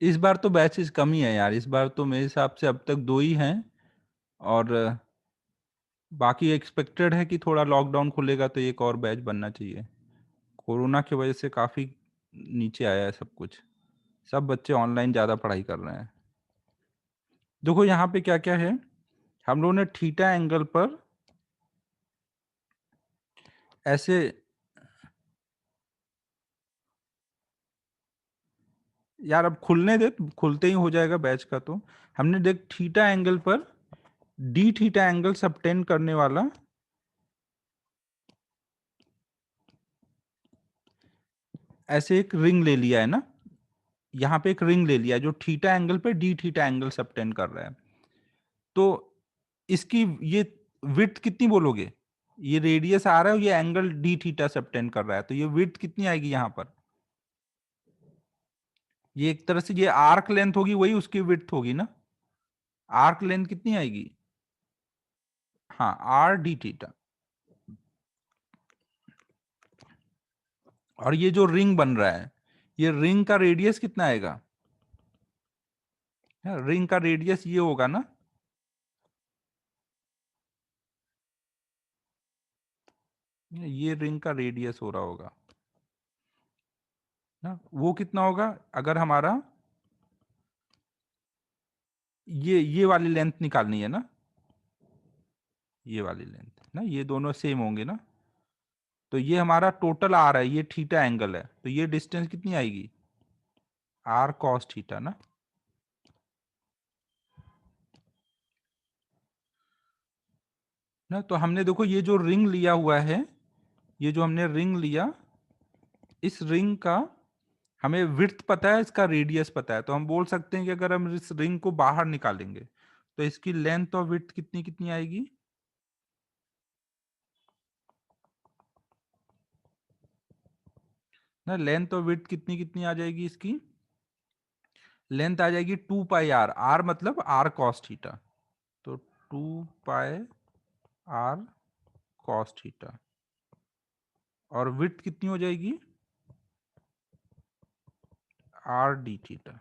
इस बार तो बैचेस कम ही है यार, इस बार तो मेरे हिसाब से अब तक 2 ही हैं। और बाकी एक्सपेक्टेड है कि थोड़ा लॉकडाउन खुलेगा तो एक और बैच बनना चाहिए। कोरोना की वजह से काफी नीचे आया है सब कुछ। सब बच्चे ऑनलाइन ज्यादा पढ़ाई कर रहे हैं। देखो यहाँ पे क्या क्या है, हम लोगों ने थीटा एंगल पर ऐसे, यार अब खुलने दे, खुलते ही हो जाएगा बैच का तो। हमने देख थीटा एंगल पर डी थीटा एंगल सबटेंड करने वाला ऐसे एक रिंग ले लिया है ना। यहाँ पे एक रिंग ले लिया है जो थीटा एंगल पे डी थीटा एंगल सबटेंड कर रहा है। तो इसकी ये विड्थ कितनी बोलोगे? ये रेडियस आ रहा है, ये एंगल डी थीटा सबटेंड कर रहा है, तो ये विड्थ कितनी आएगी यहाँ पर? ये एक तरह से ये आर्क लेंथ होगी, वही उसकी विड्थ होगी ना। आर्क लेंथ कितनी आएगी? हाँ, आर डी थीटा। और ये जो रिंग बन रहा है, ये रिंग का रेडियस कितना आएगा? रिंग का रेडियस ये होगा ना। ये रिंग का रेडियस हो रहा होगा ना, वो कितना होगा अगर हमारा ये वाली लेंथ निकालनी है ना, ये वाली लेंथ ना, ये दोनों सेम होंगे ना। तो ये हमारा टोटल आ रहा है, ये थीटा एंगल है, तो ये डिस्टेंस कितनी आएगी? आर कॉस थीटा ना। ना तो हमने देखो ये जो रिंग लिया हुआ है, ये जो हमने रिंग लिया, इस रिंग का हमें विड्थ पता है, इसका रेडियस पता है, तो हम बोल सकते हैं कि अगर हम इस रिंग को बाहर निकालेंगे तो इसकी लेंथ और विड्थ कितनी कितनी आएगी? ना लेंथ और विड्थ कितनी कितनी आ जाएगी इसकी? लेंथ आ जाएगी 2 पाई आर, आर मतलब आर कॉस थीटा, तो 2 पाई आर कॉस थीटा, और विड्थ कितनी हो जाएगी? Are D theta.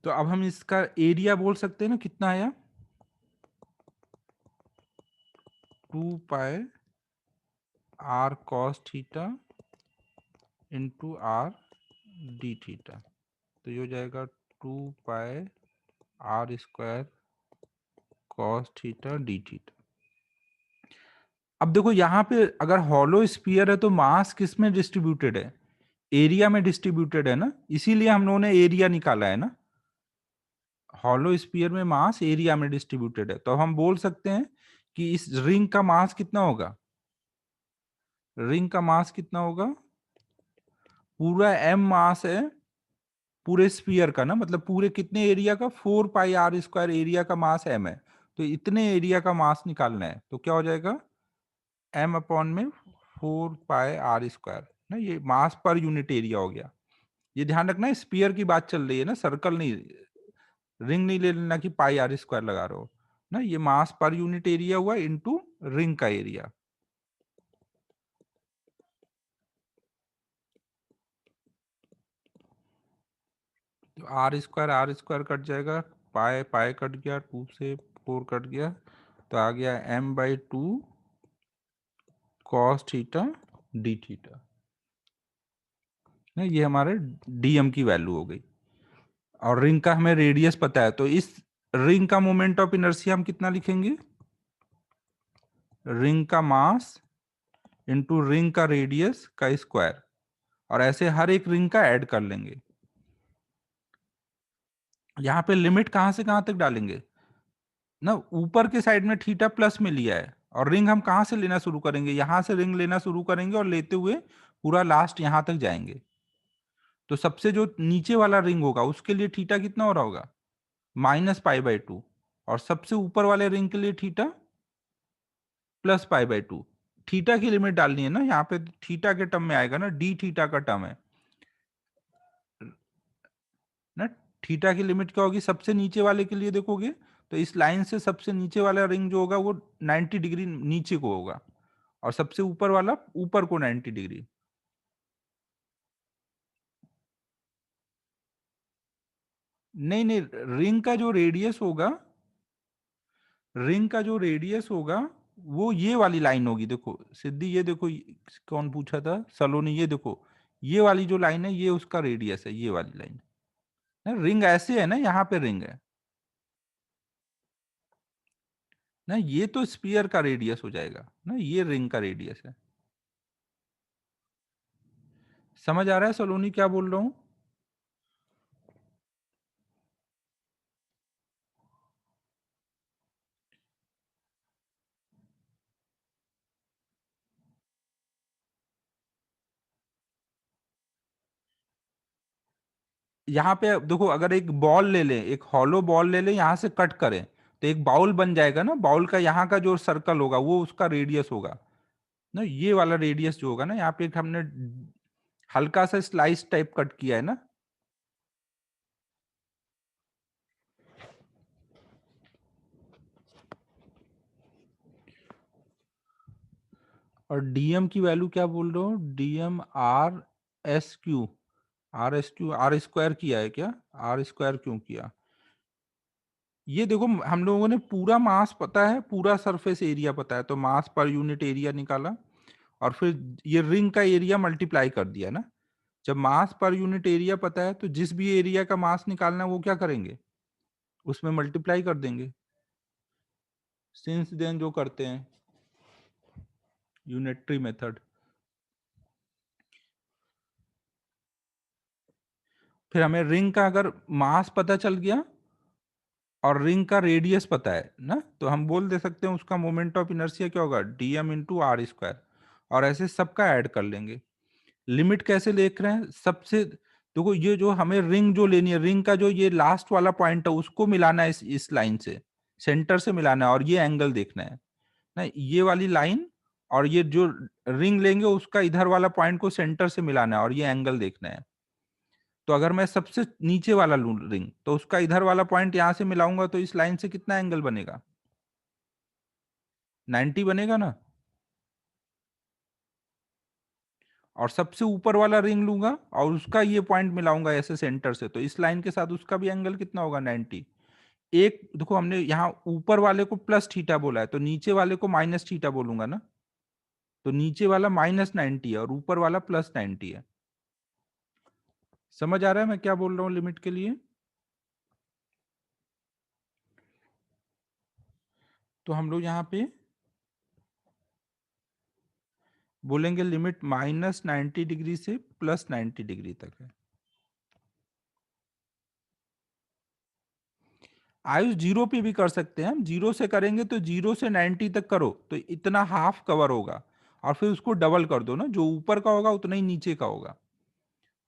तो अब हम इसका एरिया बोल सकते हैं ना, कितना आया? 2 pi R cos theta into R D theta, तो ये हो जाएगा 2 pi R square cos theta D theta. अब देखो यहाँ पे अगर हॉलो स्फीयर है तो मास किस में डिस्ट्रीब्यूटेड है? एरिया में डिस्ट्रीब्यूटेड है ना, इसीलिए हम लोगों ने एरिया निकाला है ना। हॉलो स्फीयर में मास एरिया में डिस्ट्रीब्यूटेड है, तो हम बोल सकते हैं कि इस रिंग का मास कितना होगा? रिंग का मास कितना होगा? पूरा m मास है पूरे स्फीयर का ना, मतलब पूरे कितने एरिया का? 4 पाई आर स्क्वायर एरिया का मास m है, तो इतने एरिया का मास निकालना है, तो क्या हो जाएगा? m अपॉन में 4 पाई आर स्क्वायर ना, ये मास पर यूनिट एरिया हो गया। ये ध्यान रखना, स्फीयर की बात चल रही है ना, सर्कल नहीं, रिंग नहीं ले लेना कि पाई आर स्क्वायर लगा रहे हो ना, ये मास पर यूनिट एरिया हुआ इनटू रिंग का एरिया। तो आर स्क्वायर कट जाएगा, पाई पाई कट गया, 2 से 4 कट गया, तो आ गया m/2 cos theta D theta ना, ये हमारे dm की वैल्यू हो गई। और रिंग का हमें रेडियस पता है, तो इस रिंग का मोमेंट ऑफ इनर्शिया हम कितना लिखेंगे? रिंग का मास इंटू रिंग का रेडियस का स्क्वायर, और ऐसे हर एक रिंग का ऐड कर लेंगे। यहाँ पे लिमिट कहां से कहां तक डालेंगे ना, ऊपर के साइड में थीटा प्लस में लिया है, और रिंग हम कहां से लेना शुरू करेंगे? यहां से रिंग लेना शुरू करेंगे और लेते हुए पूरा लास्ट यहां तक जाएंगे। तो सबसे जो नीचे वाला रिंग होगा उसके लिए थीटा कितना हो रहा होगा? -π/2, और सबसे ऊपर वाले रिंग के लिए थीटा +π/2। थीटा की लिमिट डालनी है ना, यहाँ पे थीटा के टर्म में आएगा ना, डी थीटा का टर्म है ना। थीटा की लिमिट क्या होगी? सबसे नीचे वाले के लिए देखोगे तो इस लाइन से सबसे नीचे वाला रिंग जो होगा वो 90 डिग्री नीचे को होगा, और सबसे ऊपर वाला ऊपर को 90 डिग्री। नहीं नहीं, रिंग का जो रेडियस होगा, रिंग का जो रेडियस होगा वो ये वाली लाइन होगी। देखो सिद्धि, ये देखो, कौन पूछा था? सलोनी। ये देखो, ये वाली जो लाइन है ये उसका रेडियस है, ये वाली लाइन। रिंग ऐसे है ना, यहाँ पे रिंग है ना, ये तो स्फीयर का रेडियस हो जाएगा ना, ये रिंग का रेडियस है। समझ आ रहा है सलोनी क्या बोल रहा हूं? यहाँ पे देखो, अगर एक बॉल ले लें, एक हॉलो बॉल ले लें, यहाँ से कट करें तो एक बाउल बन जाएगा ना, बाउल का यहाँ का जो सर्कल होगा वो उसका रेडियस होगा ना, ये वाला रेडियस जो होगा ना, यहाँ पे एक हमने हल्का सा स्लाइस टाइप कट किया है ना। और डीएम की वैल्यू क्या बोल रहे हो? डीएम आर स्क्वायर किया है क्या? आर स्क्वायर क्यों किया? ये देखो, हम लोगों ने पूरा मास पता है, पूरा सरफेस एरिया पता है, तो मास पर यूनिट एरिया निकाला, और फिर ये रिंग का एरिया मल्टीप्लाई कर दिया ना। जब मास पर यूनिट एरिया पता है तो जिस भी एरिया का मास निकालना है वो क्या करेंगे? उसमें मल्टीप्लाई कर देंगे, सिंस देन जो करते हैं यूनिटरी मेथड। फिर हमें रिंग का अगर मास पता चल गया और रिंग का रेडियस पता है ना, तो हम बोल दे सकते हैं उसका मोमेंट ऑफ इनर्शिया क्या होगा? DM into R square. और ऐसे सबका ऐड कर लेंगे। लिमिट कैसे देख रहे हैं, सबसे देखो ये जो हमें रिंग जो लेनी है, रिंग का जो ये लास्ट वाला पॉइंट है उसको मिलाना है इस लाइन से, सेंटर से मिलाना है, और ये एंगल देखना है ना, ये वाली लाइन और ये जो रिंग लेंगे उसका इधर वाला पॉइंट को सेंटर से मिलाना है और ये एंगल देखना है। तो अगर मैं सबसे नीचे वाला लूं रिंग, तो उसका इधर वाला पॉइंट यहां से मिलाऊंगा तो इस लाइन से कितना एंगल बनेगा, 90 बनेगा ना। और सबसे ऊपर वाला रिंग लूंगा और उसका ये पॉइंट मिलाऊंगा ऐसे सेंटर से, तो इस लाइन के साथ उसका भी एंगल कितना होगा, 90। एक देखो हमने यहाँ ऊपर वाले को प्लस थीटा बोला है, तो नीचे वाले को माइनस थीटा बोलूंगा ना, तो नीचे वाला -90 है और ऊपर वाला +90 है। समझ आ रहा है मैं क्या बोल रहा हूँ लिमिट के लिए। तो हम लोग यहाँ पे बोलेंगे लिमिट -90 डिग्री से +90 डिग्री तक है। आयुष जीरो पे भी कर सकते हैं हम, जीरो से करेंगे तो 0 से 90 तक करो तो इतना हाफ कवर होगा, और फिर उसको डबल कर दो ना, जो ऊपर का होगा उतना ही नीचे का होगा।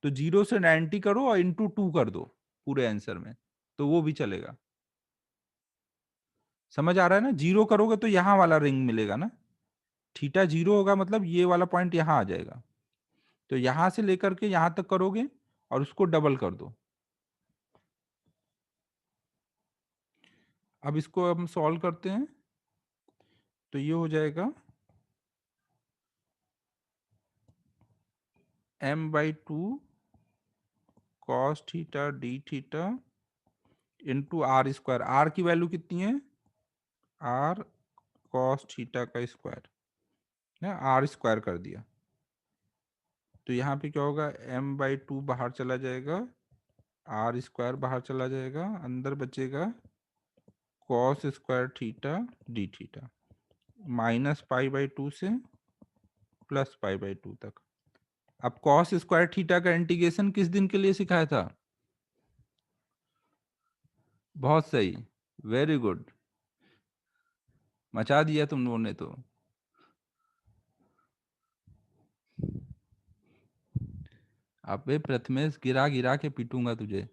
तो 0 से 90 करो और इंटू 2 कर दो पूरे आंसर में, तो वो भी चलेगा। समझ आ रहा है ना, जीरो करोगे तो यहाँ वाला रिंग मिलेगा ना, थीटा जीरो होगा मतलब ये वाला पॉइंट यहाँ आ जाएगा, तो यहां से लेकर के यहां तक करोगे और उसको डबल कर दो। अब इसको हम सॉल्व करते हैं, तो ये हो जाएगा m/2 cos theta d theta into R square, R की वैल्यू कितनी है, आर cos थीटा का स्क्वायर ना, आर स्क्वायर कर दिया। तो यहाँ पे क्या होगा, m/2 बाहर चला जाएगा, आर स्क्वायर बाहर चला जाएगा, अंदर बचेगा cos square theta d theta, -π/2 से +π/2 तक। अब cos स्क्वायर थीटा का इंटीग्रेशन किस दिन के लिए सिखाया था, बहुत सही, वेरी गुड, मचा दिया तुम लोगों ने तो। अबे प्रथमेश, गिरा गिरा के पीटूंगा तुझे।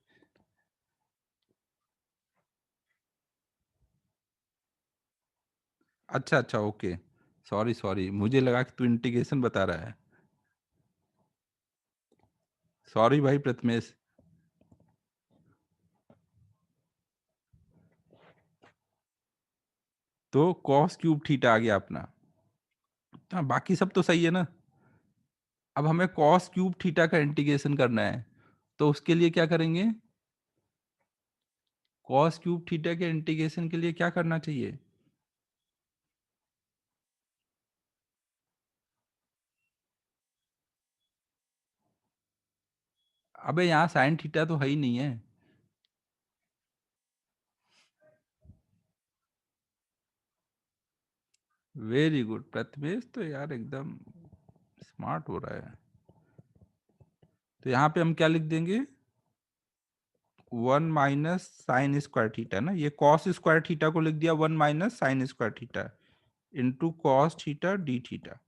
अच्छा अच्छा ओके, सॉरी सॉरी, मुझे लगा कि तू इंटीग्रेशन बता रहा है। सॉरी भाई प्रथमेश। तो cos क्यूब थीटा आ गया अपना। हाँ बाकी सब तो सही है ना। अब हमें cos क्यूब थीटा का इंटीग्रेशन करना है, तो उसके लिए क्या करेंगे, cos क्यूब थीटा के इंटीग्रेशन के लिए क्या करना चाहिए, अबे यहाँ साइन थीटा तो है ही नहीं है। वेरी गुड प्रथमेश, तो यार एकदम स्मार्ट हो रहा है। तो यहाँ पे हम क्या लिख देंगे, 1 माइनस साइन स्क्वायर थीटा ना, ये कॉस स्क्वायर थीटा को लिख दिया 1 minus sign square theta into cos theta D theta.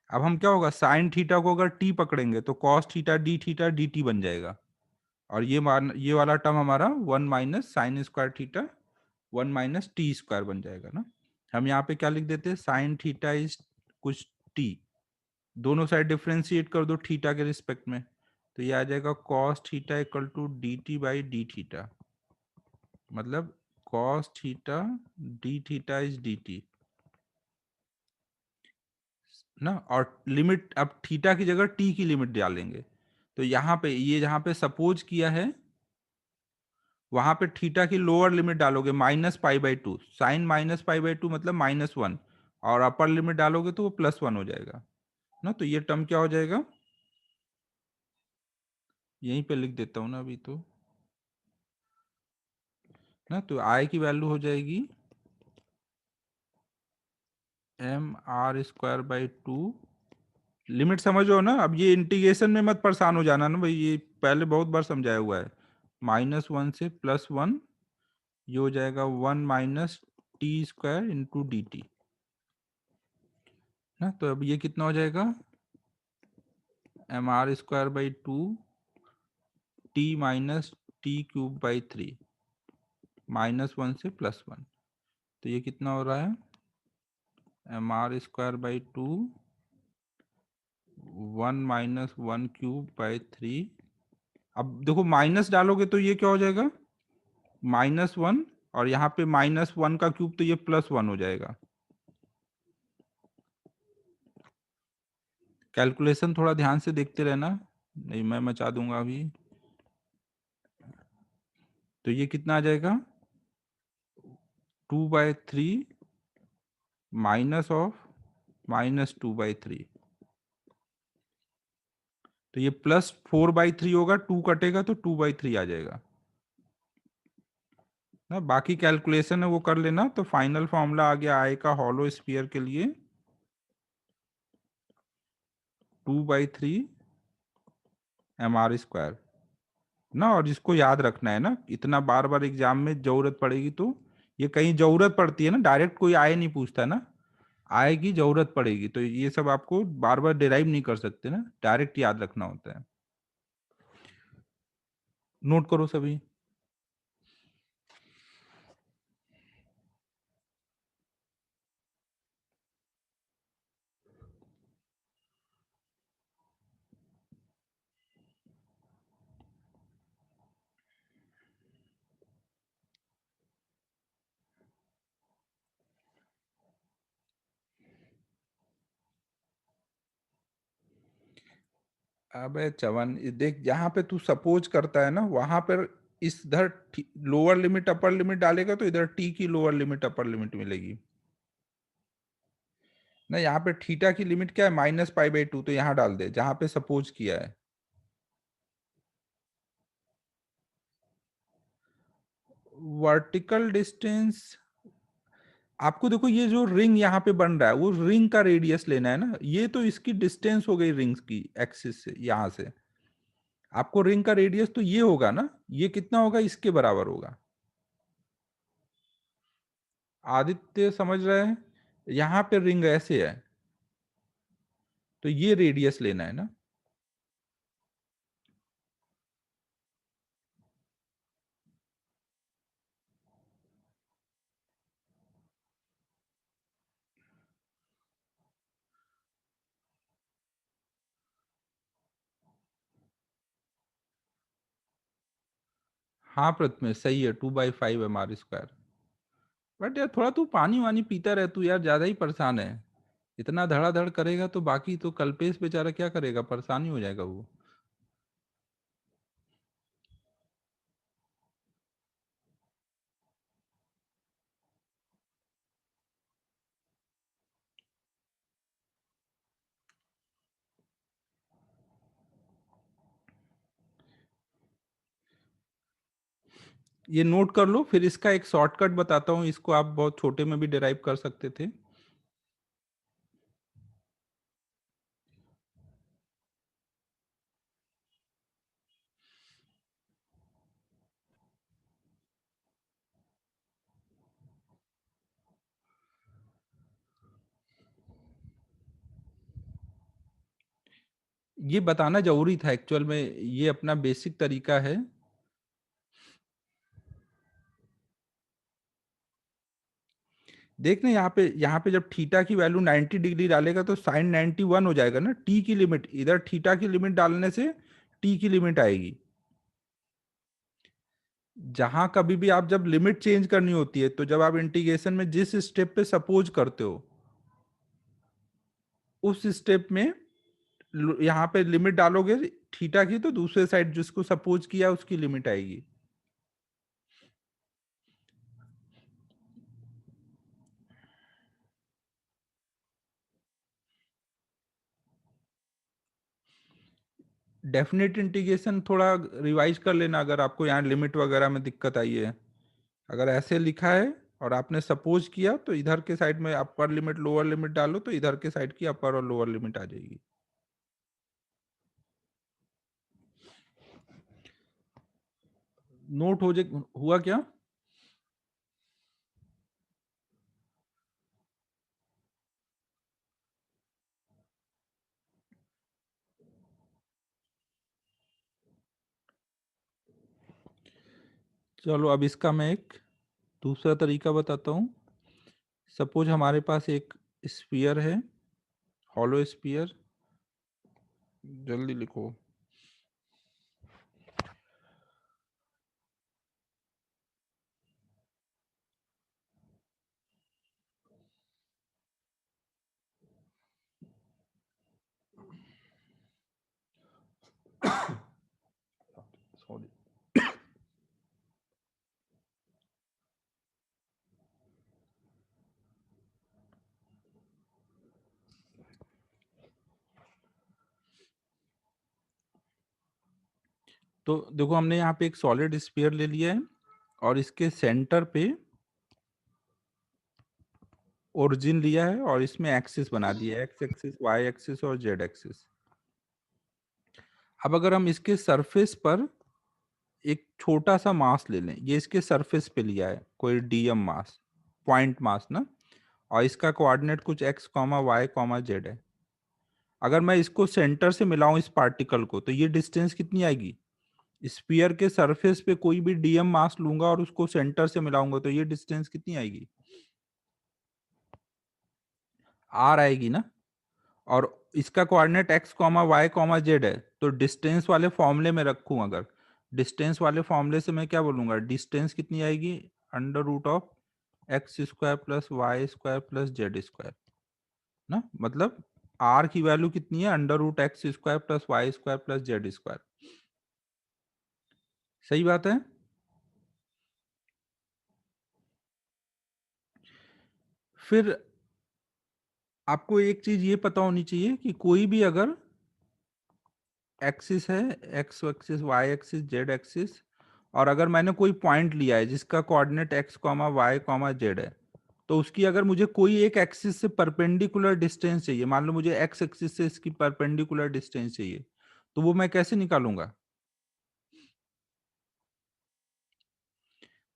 अब हम क्या होगा, साइन थीटा को अगर टी पकड़ेंगे तो कॉस थीटा डी टी बन जाएगा, और ये वाला टर्म हमारा 1 minus sign square theta 1 minus T square बन जाएगा ना। हम यहाँ पे क्या लिख देते हैं, साइन थीटा इज कुछ टी, दोनों साइड डिफ्रेंशिएट कर दो थीटा के रिस्पेक्ट में, तो ये आ जाएगा cos theta equal to D T by D theta, मतलब cos theta d theta is dt ना। और लिमिट अब थीटा की जगह t की लिमिट डालेंगे, तो यहाँ पे ये जहाँ पे सपोज किया है वहां पे थीटा की लोअर लिमिट डालोगे -π/2, साइन -π/2 मतलब -1, और अपर लिमिट डालोगे तो वो +1 हो जाएगा ना। तो ये टर्म क्या हो जाएगा, यहीं पे लिख देता हूँ ना अभी तो ना, तो i की वैल्यू हो जाएगी mr²/2। लिमिट समझो ना, अब ये इंटीग्रेशन में मत परेशान हो जाना ना भाई, ये पहले बहुत बार समझाया हुआ है। -1 से +1, ये हो जाएगा 1 minus T square into D T. ना। तो अब ये कितना हो जाएगा, mr²/2 t माइनस t³/3 -1 से +1। तो ये कितना हो रहा है, mr²/2 1 - 1³/3। अब देखो माइनस डालोगे तो ये क्या हो जाएगा, -1, और यहाँ पे -1 का क्यूब तो ये +1 हो जाएगा। कैलकुलेशन थोड़ा ध्यान से देखते रहना, नहीं मैं मचा दूंगा अभी। तो ये कितना आ जाएगा, 2/3 -2/3। तो ये +4/3 होगा, 2 कटेगा तो 2/3 आ जाएगा ना। बाकी कैलकुलेशन है वो कर लेना। तो फाइनल फॉर्मूला आ गया आई का हॉलो स्फीयर के लिए, 2/3 mr² ना। और इसको याद रखना है ना, इतना बार बार एग्जाम में जरूरत पड़ेगी तो, ये कहीं जरूरत पड़ती है ना, डायरेक्ट कोई आए नहीं पूछता ना, आएगी जरूरत पड़ेगी तो ये सब आपको बार बार डिराइव नहीं कर सकते ना, डायरेक्ट याद रखना होता है। नोट करो सभी। अबे चवन, देख जहां पे तू सपोज करता है ना, वहां पर इस इधर लोअर लिमिट अपर लिमिट डालेगा तो इधर टी की लोअर लिमिट अपर लिमिट मिलेगी ना। यहाँ पे थीटा की लिमिट क्या है, -π/2, तो यहाँ डाल दे जहां पे सपोज किया है। वर्टिकल डिस्टेंस आपको देखो, ये जो रिंग यहाँ पे बन रहा है वो रिंग का रेडियस लेना है ना, ये तो इसकी डिस्टेंस हो गई रिंग्स की एक्सिस से यहाँ से। आपको रिंग का रेडियस तो ये होगा ना, ये कितना होगा, इसके बराबर होगा। आदित्य समझ रहे हैं, यहाँ पे रिंग ऐसे है तो ये रेडियस लेना है ना। हाँ प्रथमेश सही है, 2/5 mr²। बट यार थोड़ा तू पानी वानी पीता रहे, तू यार ज्यादा ही परेशान है। इतना धड़ाधड़ करेगा तो बाकी तो कल्पेश बेचारा क्या करेगा, परेशानी हो जाएगा वो। ये नोट कर लो, फिर इसका एक शॉर्टकट बताता हूँ, इसको आप बहुत छोटे में भी डिराइव कर सकते थे। ये बताना जरूरी था एक्चुअल में, ये अपना बेसिक तरीका है। देखना यहाँ पे जब थीटा की वैल्यू 90 डिग्री डालेगा तो साइन 91 हो जाएगा ना। टी की लिमिट इधर थीटा की लिमिट डालने से टी की लिमिट आएगी। जहां कभी भी आप जब लिमिट चेंज करनी होती है, तो जब आप इंटीग्रेशन में जिस स्टेप पे सपोज करते हो, उस स्टेप में यहाँ पे लिमिट डालोगे थीटा की, तो दूसरे साइड जिसको सपोज किया उसकी लिमिट आएगी। डेफिनेट इंटीग्रेशन थोड़ा रिवाइज कर लेना अगर आपको यहाँ लिमिट वगैरह में दिक्कत आई है। अगर ऐसे लिखा है और आपने सपोज किया, तो इधर के साइड में अपर लिमिट लोअर लिमिट डालो तो इधर के साइड की अपर और लोअर लिमिट आ जाएगी। नोट हो जाए, हुआ क्या। चलो अब इसका मैं एक दूसरा तरीका बताता हूँ। सपोज हमारे पास एक स्फीयर है, हॉलो स्फीयर। जल्दी लिखो। सॉरी। तो देखो हमने यहाँ पे एक सॉलिड स्फीयर ले लिया है और इसके सेंटर पे ओरिजिन लिया है और इसमें एक्सिस बना दिया है, एक्स एक्सिस, वाई एक्सिस और जेड एक्सिस। अब अगर हम इसके सरफेस पर एक छोटा सा मास ले लें, ये इसके सरफेस पे लिया है कोई डीएम मास, पॉइंट मास ना, और इसका कोऑर्डिनेट कुछ X comma Y comma Z है। अगर मैं इसको सेंटर से मिलाऊं इस पार्टिकल को, तो ये डिस्टेंस कितनी आएगी? स्फीयर के सरफेस पे कोई भी डीएम मास लूंगा और उसको सेंटर से मिलाऊंगा तो ये डिस्टेंस कितनी आएगी? आर आएगी ना। और इसका coordinate X comma Y comma Z है, तो डिस्टेंस वाले फॉर्मूले में रखूं अगर, डिस्टेंस वाले फॉर्मूले से मैं क्या बोलूंगा, डिस्टेंस कितनी आएगी? Under root of X square plus Y square plus Z square ना। मतलब आर की वैल्यू कितनी है? Under root X square plus Y square plus Z square. सही बात है। फिर आपको एक चीज ये पता होनी चाहिए कि कोई भी अगर एक्सिस है, X axis, Y axis, Z axis, और अगर मैंने कोई पॉइंट लिया है जिसका coordinate X comma Y comma Z है, तो उसकी अगर मुझे कोई एक एक्सिस से परपेंडिकुलर डिस्टेंस चाहिए, मान लो मुझे एक्स एक्सिस से इसकी परपेंडिकुलर डिस्टेंस चाहिए, तो वो मैं कैसे निकालूंगा?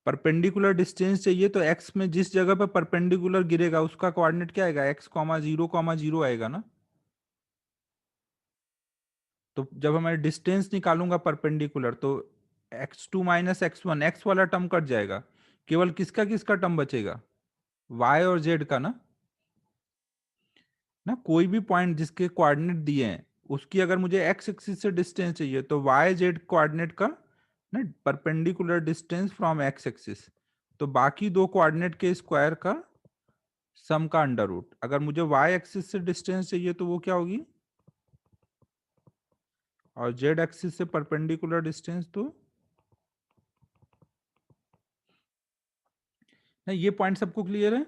परपेंडिकुलर डिस्टेंस चाहिए तो एक्स में जिस जगह पर परपेंडिकुलर गिरेगा उसका कोऑर्डिनेट क्या आएगा? एक्स कॉमा जीरो आएगा ना। तो जब मैं डिस्टेंस निकालूंगा परपेंडिकुलर, तो x2 माइनस x1, एक्स वाला टर्म कट जाएगा, केवल किसका किसका टर्म बचेगा? y और z का ना कोई भी पॉइंट जिसके कोऑर्डिनेट दिए हैं उसकी अगर मुझे x एक्सिस से डिस्टेंस चाहिए तो y z कोऑर्डिनेट का ना perpendicular distance from x axis, तो बाकी दो कोऑर्डिनेट के स्क्वायर का सम का अंडर रूट। अगर मुझे y एक्सिस से डिस्टेंस चाहिए तो वो क्या होगी? और z एक्सिस से परपेंडिकुलर डिस्टेंस तो ना। ये पॉइंट सबको क्लियर है?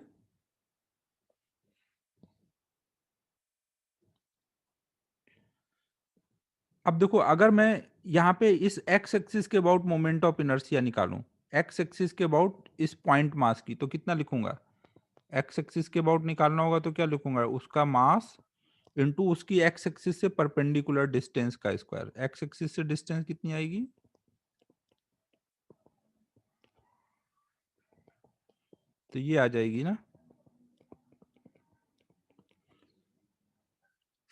अब देखो अगर मैं यहाँ पे इस x एक्सिस के अबाउट मोमेंट ऑफ इनर्शिया निकालूं, x एक्सिस के अबाउट इस पॉइंट मास की, तो कितना लिखूंगा? x एक्सिस के अबाउट निकालना होगा तो क्या लिखूंगा? उसका मास इनटू उसकी x एक्सिस से परपेंडिकुलर डिस्टेंस का स्क्वायर। x एक्सिस से डिस्टेंस कितनी आएगी? तो ये आ जाएगी ना।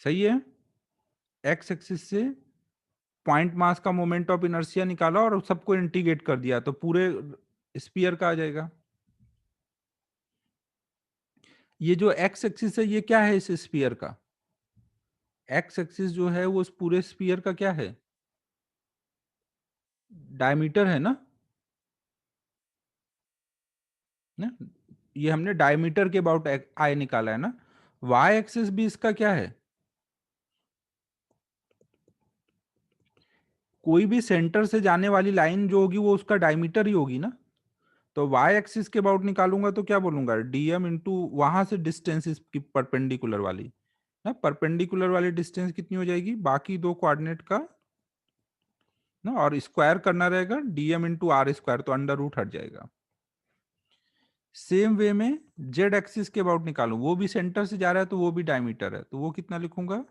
सही है। x एक्सिस से पॉइंट मास का मोमेंट ऑफ इनर्शिया निकाला और सबको इंटीग्रेट कर दिया तो पूरे स्फीयर का आ जाएगा। ये जो x एक्सिस है ये क्या है इस स्फीयर का? एक्स एक्सिस जो है वो उस पूरे स्फीयर का क्या है? डायमीटर है ना। ये हमने डायमीटर के अबाउट आई निकाला है ना। वाई एक्सिस भी इसका क्या है? कोई भी सेंटर से जाने वाली लाइन जो होगी वो उसका डायमीटर ही होगी ना। तो वाई एक्सिस के अबाउट निकालूंगा तो क्या बोलूंगा? डीएम इंटू वहां से डिस्टेंस इसकी परपेंडिकुलर वाली ना, परपेंडिकुलर वाली डिस्टेंस कितनी हो जाएगी? बाकी दो कोऑर्डिनेट का ना, और स्क्वायर करना रहेगा डीएम इंटू आर स्क्वायर, तो अंडर रूट हट जाएगा। सेम वे में जेड एक्सिस के अबाउट निकालू, वो भी सेंटर से जा रहा है तो वो भी डायमीटर है, तो वो कितना लिखूंगा?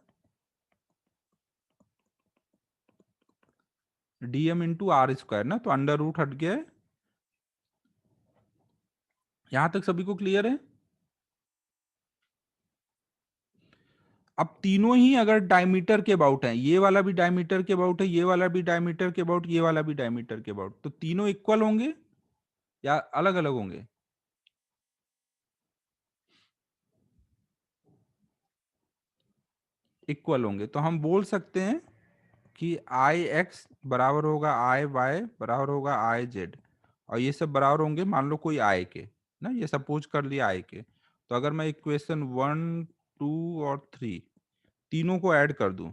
डीएम इंटू आर स्क्वायर ना, तो अंडर रूट हट गया है। यहां तक सभी को क्लियर है? अब तीनों ही अगर डायमीटर के अबाउट है, ये वाला भी डायमीटर के अबाउट है, ये वाला भी डायमीटर के अबाउट, ये वाला भी डायमीटर के अबाउट, तो तीनों इक्वल होंगे। या अलग अलग होंगे? इक्वल होंगे, तो हम बोल सकते हैं कि आई एक्स बराबर होगा आई वाई बराबर होगा आई जेड, और ये सब बराबर होंगे मान लो कोई आई के, ना ये सपोज कर लिया आई के। तो अगर मैं इक्वेशन 1 2 और 3 तीनों को ऐड कर दूं,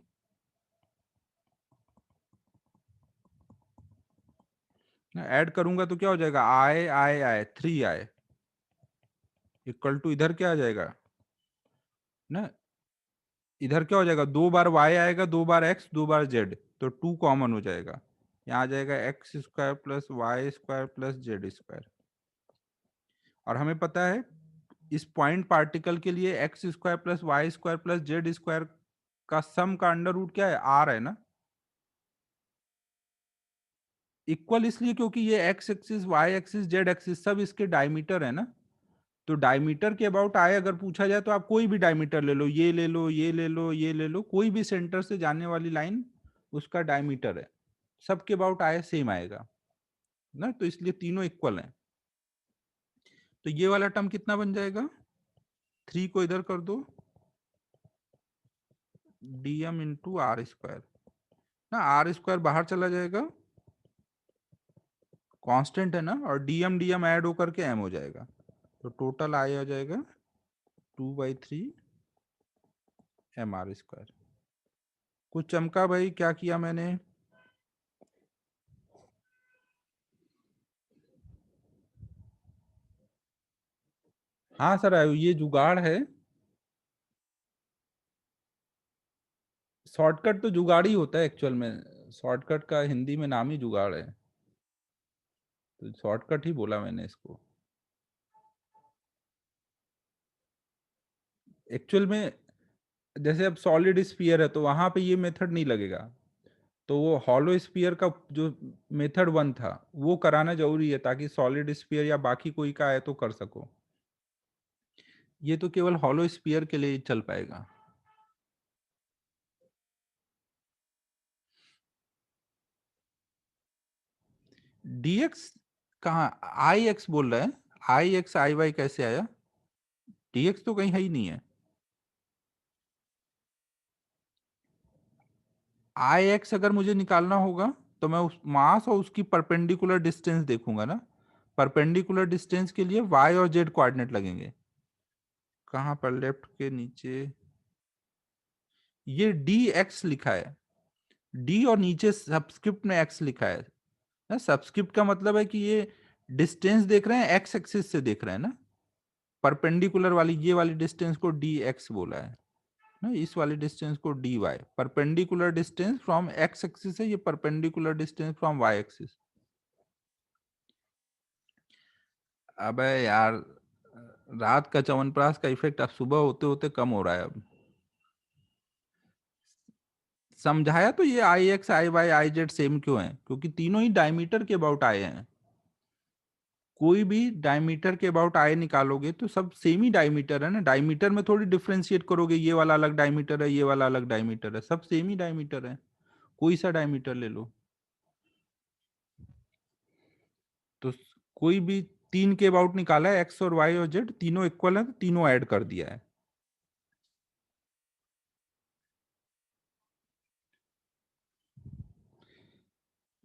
ना ऐड करूंगा तो क्या हो जाएगा, आई आई आई 3i इक्वल टू इधर क्या आ जाएगा ना, इधर क्या हो जाएगा, 2 बार y आएगा, 2 बार x, 2 बार z, तो 2 कॉमन हो जाएगा। यहाँ आ जाएगा X square plus Y square plus Z square. और हमें पता है इस पॉइंट पार्टिकल के लिए X square plus Y square plus Z square का सम का अंडर रूट क्या है, आर है ना। इक्वल इसलिए क्योंकि ये X axis Y axis Z axis सब इसके डायमीटर है ना। तो डायमीटर के अबाउट आए अगर पूछा जाए तो आप कोई भी डायमीटर ले लो, ये ले लो, ये ले लो, ये ले लो, कोई भी सेंटर से जाने वाली लाइन उसका डायमीटर है, सबके अबाउट आए सेम आएगा ना, तो इसलिए तीनों इक्वल हैं। तो ये वाला टर्म कितना बन जाएगा, 3 को इधर कर दो, dm इंटू आर स्क्वायर, ना आर स्क्वायर बाहर चला जाएगा, कांस्टेंट है ना, और dm dm ऐड होकर के m हो जाएगा, तो टोटल आया हो जाएगा 2/3 mr स्क्वायर। कुछ चमका भाई, क्या किया मैंने? हाँ सर, ये जुगाड़ है। शॉर्टकट तो जुगाड़ ही होता है एक्चुअल में, शॉर्टकट का हिंदी में नाम ही जुगाड़ है, तो शॉर्टकट ही बोला मैंने इसको। एक्चुअल में जैसे अब सॉलिड स्फीयर है तो वहां पे ये मेथड नहीं लगेगा, तो वो हॉलो स्फीयर का जो मेथड 1 था वो कराना जरूरी है, ताकि सॉलिड स्फीयर या बाकी कोई का आए तो कर सको। ये तो केवल हॉलो स्फीयर के लिए ही चल पाएगा। dx कहाँ, आई एक्स बोल रहा है, आई एक्स आई वाई कैसे आया, dx तो कहीं है ही नहीं है। आई एक्स अगर मुझे निकालना होगा तो मैं उस मास और उसकी परपेंडिकुलर डिस्टेंस देखूंगा ना, परपेंडिकुलर डिस्टेंस के लिए वाई और जेड कोऑर्डिनेट लगेंगे। कहाँ पर, लेफ्ट के नीचे, ये डी एक्स लिखा है, डी और नीचे सबस्क्रिप्ट में एक्स लिखा है ना, सबस्क्रिप्ट का मतलब है कि ये डिस्टेंस देख रहे हैं एक्स एक्सिस से देख रहे हैं ना, परपेंडिकुलर वाली ये वाली डिस्टेंस को डी एक्स बोला है ना, इस वाली डिस्टेंस को D Y, perpendicular distance from X axis है, ये perpendicular distance from Y axis. अबे यार, रात का च्यवनप्राश का इफेक्ट अब सुबह होते होते कम हो रहा है अब। समझाया तो, ये I X I Y I Z same क्यों है, क्योंकि तीनों ही डायमीटर के अबाउट आए हैं। कोई भी डायमीटर के अबाउट आए निकालोगे तो सब सेम ही डायमीटर है ना, डायमीटर में थोड़ी डिफ्रेंशिएट करोगे, ये वाला अलग डायमीटर है, ये वाला अलग डायमीटर है, सब सेम ही डायमीटर है, कोई सा डायमीटर ले लो। तो कोई भी तीन के अबाउट निकाला है, एक्स और वाई और जेड तीनों इक्वल है, तो तीनों ऐड कर दिया है।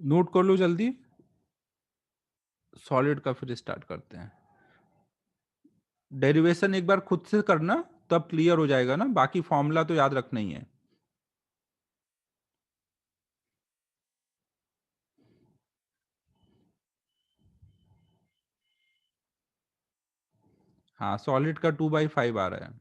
नोट कर लो जल्दी, सॉलिड का फिर स्टार्ट करते हैं। डेरिवेशन एक बार खुद से करना, तब क्लियर हो जाएगा ना, बाकी फॉर्मूला तो याद रखना ही है। हाँ, सॉलिड का 2/5 आ रहा है।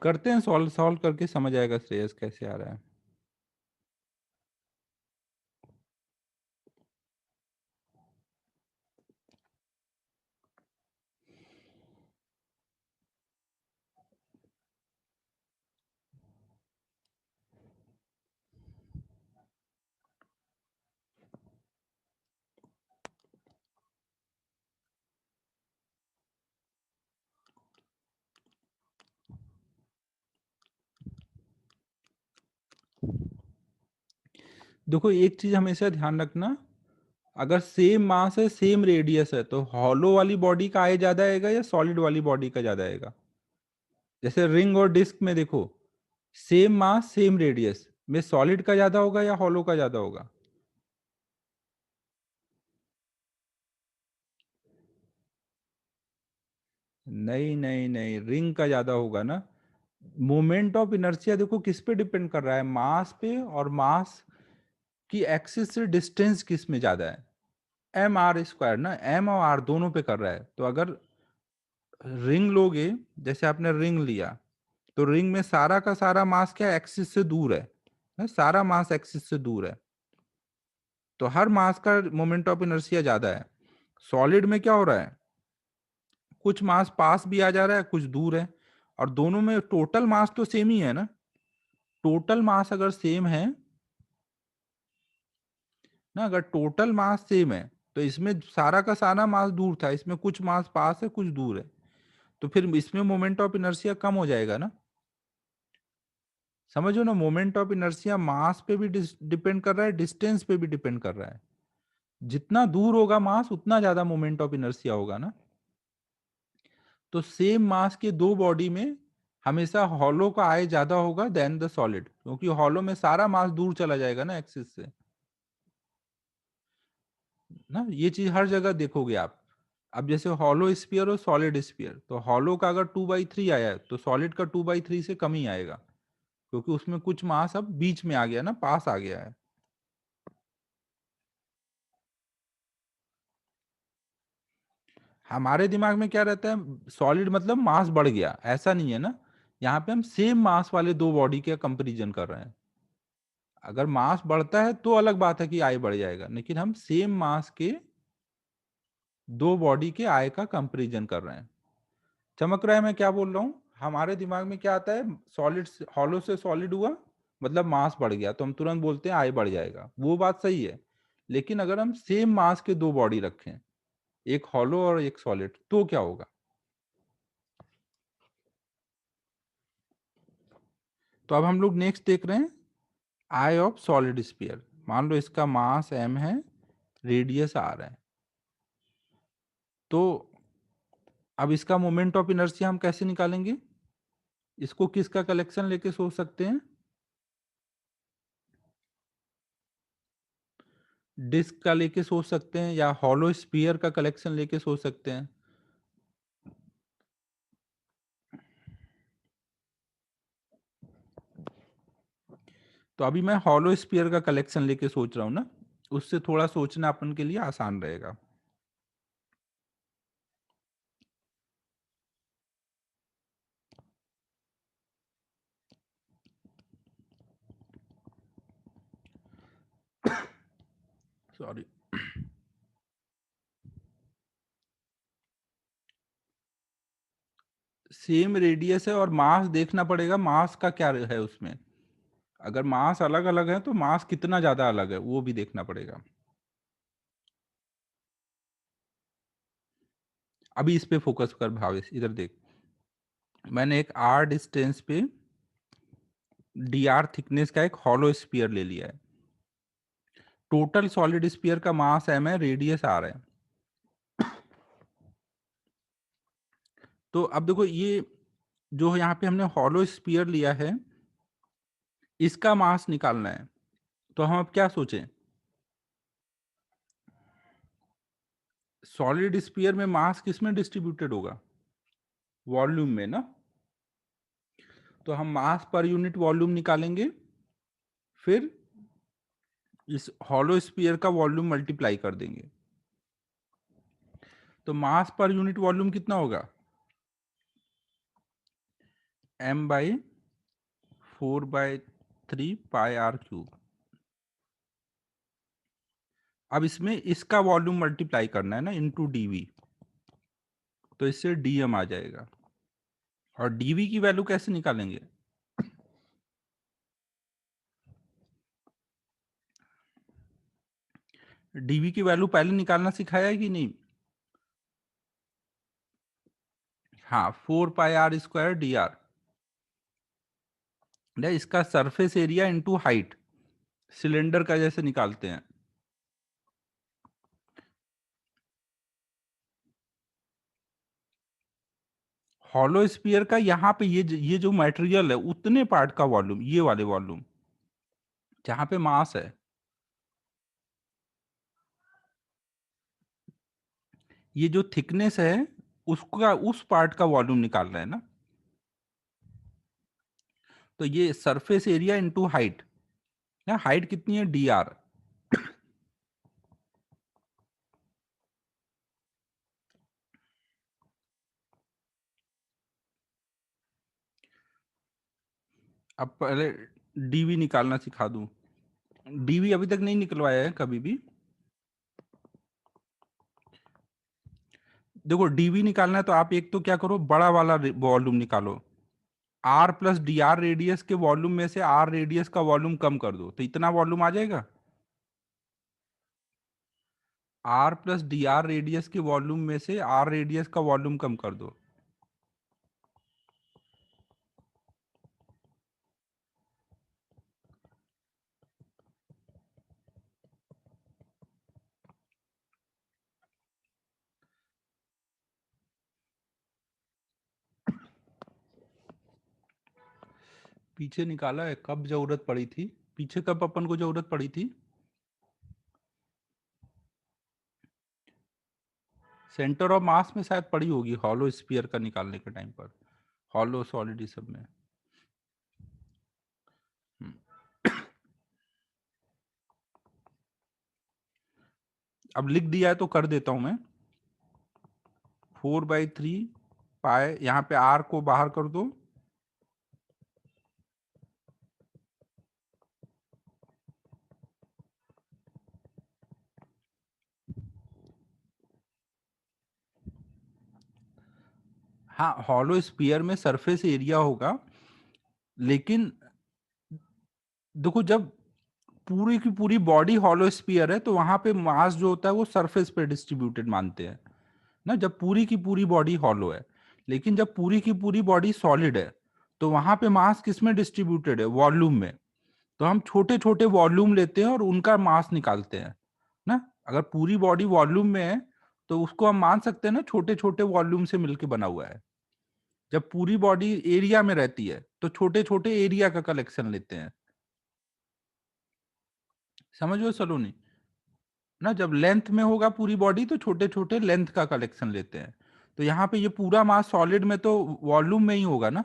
करते हैं, सॉल्व सॉल्व करके समझ आएगा श्रेयस कैसे आ रहा है। देखो एक चीज हमेशा ध्यान रखना, अगर सेम मास है सेम रेडियस है तो हॉलो वाली बॉडी का आई ज्यादा आएगा या सॉलिड वाली बॉडी का ज्यादा आएगा? जैसे रिंग और डिस्क में देखो, सेम मास सेम रेडियस में सॉलिड का ज्यादा होगा या हॉलो का ज्यादा होगा? नहीं नहीं नहीं, रिंग का ज्यादा होगा ना। मोमेंट ऑफ इनर्शिया देखो किस पे डिपेंड कर रहा है, मास पे, और मास की एक्सिस से डिस्टेंस किस में ज्यादा है? एम आर स्क्वायर ना, एम और आर दोनों पे कर रहा है। तो अगर रिंग लोगे, जैसे आपने रिंग लिया, तो रिंग में सारा का सारा मास क्या एक्सिस से दूर है ना? सारा मास एक्सिस से दूर है, तो हर मास का मोमेंट ऑफ इनर्शिया ज्यादा है। सॉलिड में क्या हो रहा है, कुछ मास पास भी आ जा रहा है, कुछ दूर है, और दोनों में टोटल मास तो सेम ही है ना। टोटल मास अगर सेम है ना, अगर टोटल मास सेम है तो इसमें सारा का सारा मास दूर था, इसमें कुछ मास पास है कुछ दूर है, तो फिर इसमें मोमेंट ऑफ इनर्शिया कम हो जाएगा ना। समझो ना, मोमेंट ऑफ इनर्शिया मास पे भी डिपेंड कर रहा है, डिस्टेंस पे भी डिपेंड कर रहा है। जितना दूर होगा मास उतना ज्यादा मोमेंट ऑफ इनर्शिया होगा ना। तो सेम मास के दो बॉडी में हमेशा हॉलो का आई ज्यादा होगा देन द सॉलिड, क्योंकि हॉलो में सारा मास दूर चला जाएगा ना एक्सिस से ना। ये चीज हर जगह देखोगे आप। अब जैसे हॉलो स्फीयर और सॉलिड स्फीयर, तो हॉलो का अगर 2/3 आया है तो सॉलिड का 2/3 से कम ही आएगा, क्योंकि उसमें कुछ मास अब बीच में आ गया ना, पास आ गया है। हमारे दिमाग में क्या रहता है, सॉलिड मतलब मास बढ़ गया, ऐसा नहीं है ना। यहाँ पे हम सेम मास वाले दो बॉडी के कंपैरिजन कर रहे हैं। अगर मास बढ़ता है तो अलग बात है कि आई बढ़ जाएगा, लेकिन हम सेम मास के दो बॉडी के आई का कंपैरिजन कर रहे हैं। चमक रहा है मैं क्या बोल रहा हूँ? हमारे दिमाग में क्या आता है, सॉलिड हॉलो से सॉलिड हुआ मतलब मास बढ़ गया, तो हम तुरंत बोलते हैं आई बढ़ जाएगा, वो बात सही है। लेकिन अगर हम सेम मास के दो बॉडी रखें, एक हॉलो और एक सॉलिड, तो क्या होगा? तो अब हम लोग नेक्स्ट देख रहे हैं आई ऑफ सॉलिड स्फीयर। मान लो इसका मास m है, रेडियस r है, तो अब इसका मोमेंट ऑफ इनर्शिया हम कैसे निकालेंगे? इसको किसका कलेक्शन लेके सोच सकते हैं? डिस्क का लेके सोच सकते हैं, या हॉलो स्फीयर का कलेक्शन लेके सोच सकते हैं। तो अभी मैं हॉलो स्फीयर का कलेक्शन लेके सोच रहा हूँ ना, उससे थोड़ा सोचना अपन के लिए आसान रहेगा। सॉरी। सेम रेडियस है और मास देखना पड़ेगा, मास का क्या है उसमें। अगर मास अलग अलग है तो मास कितना ज्यादा अलग है वो भी देखना पड़ेगा। अभी इस पे फोकस कर भावेश, इधर देख। मैंने एक r डिस्टेंस पे dr थिकनेस का एक हॉलो स्फीयर ले लिया है। टोटल सॉलिड स्फीयर का मास m है, रेडियस r है। तो अब देखो ये जो यहाँ पे हमने हॉलो स्फीयर लिया है, इसका मास निकालना है। तो हम अब क्या सोचें, सॉलिड स्फीयर में मास किस में डिस्ट्रीब्यूटेड होगा? वॉल्यूम में ना। तो हम मास पर यूनिट वॉल्यूम निकालेंगे, फिर इस हॉलो स्फीयर का वॉल्यूम मल्टीप्लाई कर देंगे। तो मास पर यूनिट वॉल्यूम कितना होगा? m/4/3 πr³ अब इसमें इसका वॉल्यूम मल्टीप्लाई करना है ना, इनटू dv, तो इससे dm आ जाएगा। और dv की वैल्यू कैसे निकालेंगे? dv की वैल्यू पहले निकालना सिखाया है कि नहीं? हाँ, 4πr² dr, इसका surface area into height. Cylinder का जैसे निकालते हैं। हॉलो स्फीयर का यहाँ पे ये जो मटेरियल है उतने पार्ट का वॉल्यूम, ये वाले वॉल्यूम जहां पे मास है, ये जो थिकनेस है उसका, उस पार्ट का वॉल्यूम निकाल रहे हैं ना। तो ये सरफेस एरिया इनटू हाइट, ना हाइट कितनी है, डी आर। अब पहले डीवी निकालना सिखा दूं। डीवी अभी तक नहीं निकलवाया है कभी भी। देखो डीवी निकालना है तो आप एक तो क्या करो, बड़ा वाला वॉल्यूम निकालो। R plus D R radius के वॉल्यूम में से आर रेडियस का वॉल्यूम कम कर दो तो इतना वॉल्यूम आ जाएगा। R plus D R radius के वॉल्यूम में से आर रेडियस का वॉल्यूम कम कर दो। पीछे निकाला है, कब जरूरत पड़ी थी, पीछे कब अपन को जरूरत पड़ी थी। सेंटर ऑफ मास में शायद पड़ी होगी हॉलो स्फीयर का निकालने के टाइम पर, हॉलो सॉलिड ये सब में। हम्म। अब लिख दिया है तो कर देता हूं मैं। 4/3 पाए, यहाँ पे आर को बाहर कर दो। हाँ हॉलो स्फीयर में सरफेस एरिया होगा, लेकिन देखो जब पूरी की पूरी बॉडी हॉलो स्फीयर है तो वहां पे मास जो होता है वो सरफेस पे डिस्ट्रीब्यूटेड मानते हैं ना, जब पूरी की पूरी बॉडी हॉलो है। लेकिन जब पूरी की पूरी बॉडी सॉलिड है तो वहां पे मास किस में डिस्ट्रीब्यूटेड है, वॉल्यूम में। तो हम छोटे छोटे वॉल्यूम लेते हैं और उनका मास निकालते हैं ना। अगर पूरी बॉडी वॉल्यूम में है तो उसको हम मान सकते हैं ना छोटे छोटे वॉल्यूम से मिलकर बना हुआ है। जब पूरी बॉडी एरिया में रहती है तो छोटे छोटे एरिया का कलेक्शन लेते हैं। समझो सलोनी ना, जब लेंथ में होगा पूरी बॉडी तो छोटे छोटे लेंथ का कलेक्शन लेते हैं। तो यहाँ पे ये पूरा मास सॉलिड में तो वॉल्यूम में ही होगा ना,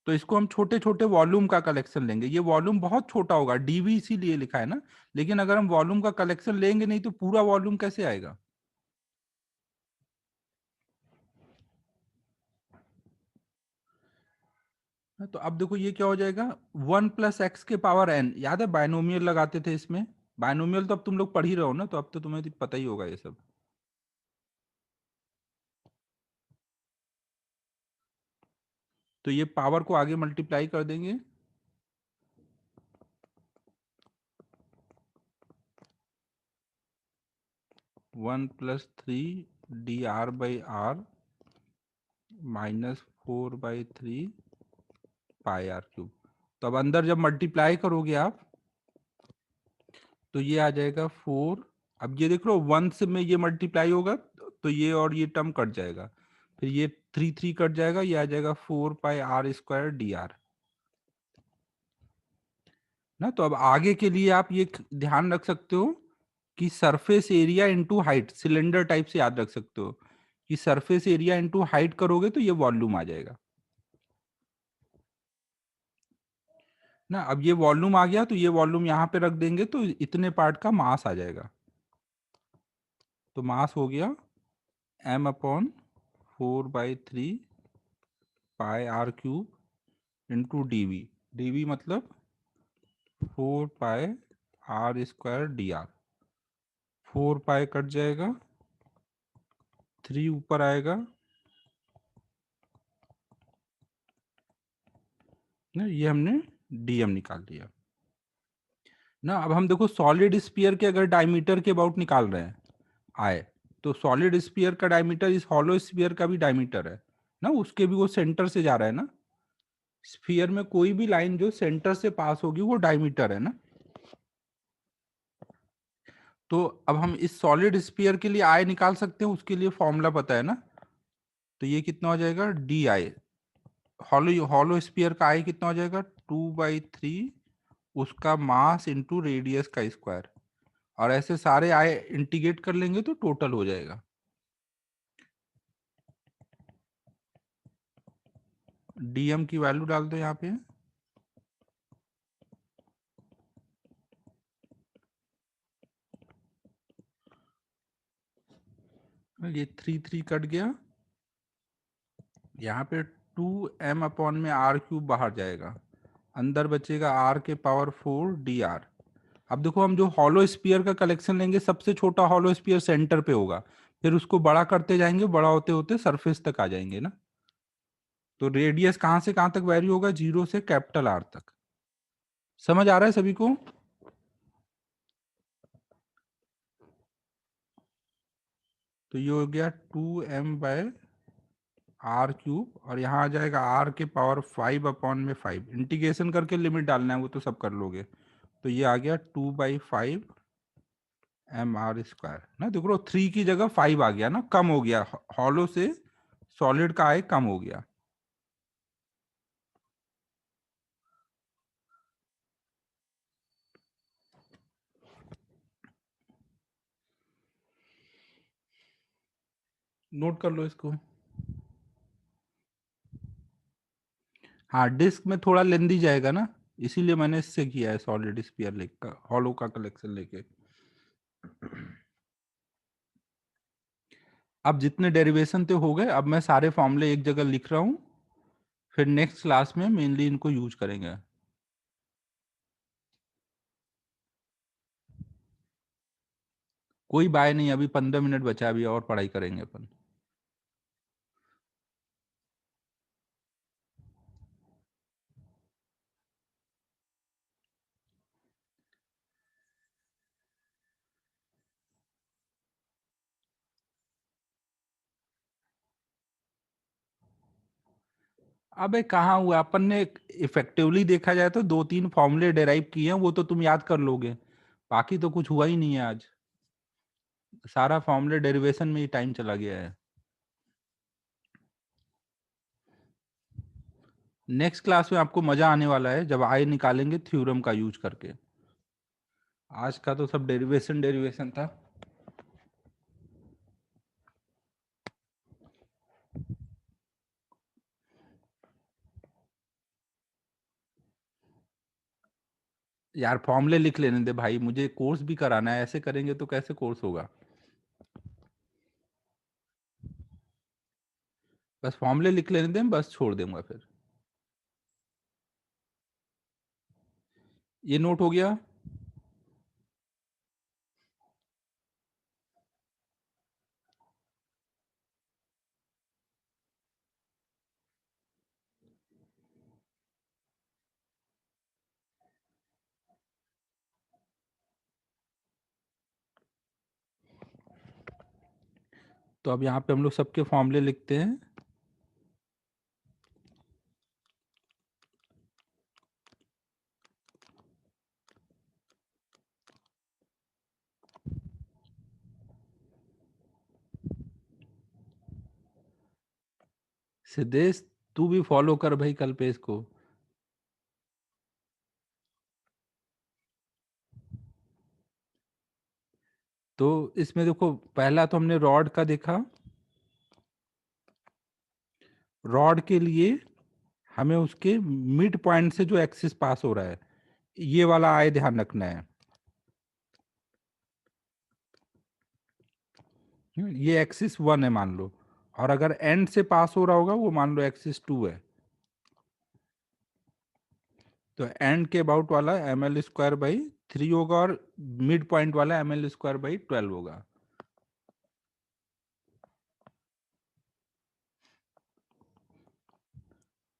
तो इसको हम छोटे छोटे वॉल्यूम का कलेक्शन लेंगे। ये वॉल्यूम बहुत छोटा होगा, डीवी इसीलिए लिखा है ना। लेकिन अगर हम वॉल्यूम का कलेक्शन लेंगे नहीं तो पूरा वॉल्यूम कैसे आएगा। तो अब देखो ये क्या हो जाएगा, 1 + x⁴n, याद है बायनोमियल लगाते थे इसमें। बायनोमियल तो अब तुम लोग पढ़ ही रहे हो ना, तो अब तो तुम्हें तो पता ही होगा ये सब। तो ये पावर को आगे मल्टीप्लाई कर देंगे। 1+3 dr/r -4/3 πr³ तो अब अंदर जब मल्टीप्लाई करोगे आप तो ये आ जाएगा 4। अब ये देख लो 1 से में ये मल्टीप्लाई होगा तो ये और ये टर्म कट जाएगा, फिर ये 3 3 कट जाएगा, ये आ जाएगा 4πr² ना। तो अब आगे के लिए आप ये ध्यान रख सकते हो कि surface area into height, cylinder type से याद रख सकते हो कि सरफेस एरिया इनटू हाइट करोगे तो ये वॉल्यूम आ जाएगा ना। अब ये वॉल्यूम आ गया तो ये वॉल्यूम यहाँ पे रख देंगे तो इतने पार्ट का मास आ जाएगा। तो मास हो गया m/4/3 πr³ डीवी मतलब 4πr²dr। 4 पाई कट जाएगा, 3 ऊपर आएगा ना, ये हमने डीएम निकाल लिया ना। अब हम देखो सॉलिड स्फीयर के अगर डायमीटर के अबाउट निकाल रहे हैं आए, तो सॉलिड स्फीयर का डायमीटर इस हॉलो स्फीयर का भी डायमीटर है ना, उसके भी वो सेंटर से जा रहा है ना। स्फीयर में कोई भी लाइन जो सेंटर से पास होगी वो डायमीटर है ना। तो अब हम इस सॉलिड स्फीयर के लिए आई निकाल सकते हैं, उसके लिए फॉर्मूला पता है ना। तो ये कितना हो जाएगा, D I. Hollow hollow sphere का आई कितना हो जाएगा, 2/3 उसका मास इंटू रेडियस का स्क्वायर। और ऐसे सारे आई इंटीग्रेट कर लेंगे तो टोटल हो जाएगा। डीएम की वैल्यू डाल दो यहाँ पे। ये 3 कट गया, यहाँ पे 2m में r³ बाहर जाएगा, अंदर बचेगा r⁴ अब देखो हम जो हॉलो स्फीयर का कलेक्शन लेंगे, सबसे छोटा हॉलो स्फीयर सेंटर पे होगा, फिर उसको बड़ा करते जाएंगे, बड़ा होते होते सरफेस तक आ जाएंगे ना। तो रेडियस कहाँ से कहाँ तक वैरी होगा, 0 से R तक। समझ आ रहा है सभी को। तो ये हो गया 2m/r³, और यहाँ आ जाएगा r⁵/5 इंटीग्रेशन करके लिमिट डालना है, वो तो सब कर लोगे। तो ये आ गया 2/5 mr² ना। देखो 3 की जगह 5 आ गया ना, कम हो गया, हॉलो से सॉलिड का आय कम हो गया। नोट कर लो इसको। हाँ, डिस्क में थोड़ा लेंदी जाएगा ना, इसीलिए मैंने इससे किया है, सॉलिड स्फीयर लेकर हॉलो का कलेक्शन लेके। अब जितने डेरिवेशन थे हो गए, अब मैं सारे फॉर्मूले एक जगह लिख रहा हूँ, फिर नेक्स्ट क्लास में मेनली इनको यूज करेंगे। कोई बाय नहीं, अभी 15 मिनट बचा, अभी और पढ़ाई करेंगे अपन। अबे कहाँ हुआ, अपन ने इफेक्टिवली देखा जाए तो 2-3 फॉर्मूले डेराइव किए हैं, वो तो तुम याद कर लोगे, बाकी तो कुछ हुआ ही नहीं है आज। सारा फॉर्मूले डेरिवेशन में ही टाइम चला गया है। नेक्स्ट क्लास में आपको मजा आने वाला है, जब आई निकालेंगे थ्योरम का यूज करके। आज का तो सब डेरिवेशन डेरिवेशन था। यार फॉर्मूले लिख लेने दे भाई, मुझे कोर्स भी कराना है, ऐसे करेंगे तो कैसे कोर्स होगा। बस फॉर्मूले लिख लेने दे, बस छोड़ दूंगा फिर। ये नोट हो गया। तो अब यहाँ पे हम लोग सबके फॉर्मूले लिखते हैं। सिद्धेश, तू भी फॉलो कर भाई कल पे इसको। तो इसमें देखो, पहला तो हमने रॉड का देखा। रॉड के लिए हमें उसके मिड पॉइंट से जो एक्सिस पास हो रहा है, ये वाला आय ध्यान रखना है। ये एक्सिस 1 है मान लो, और अगर एंड से पास हो रहा होगा वो मान लो एक्सिस 2 है। तो एंड के अबाउट वाला ml²/3 होगा, और मिड पॉइंट वाला ml²/12 होगा।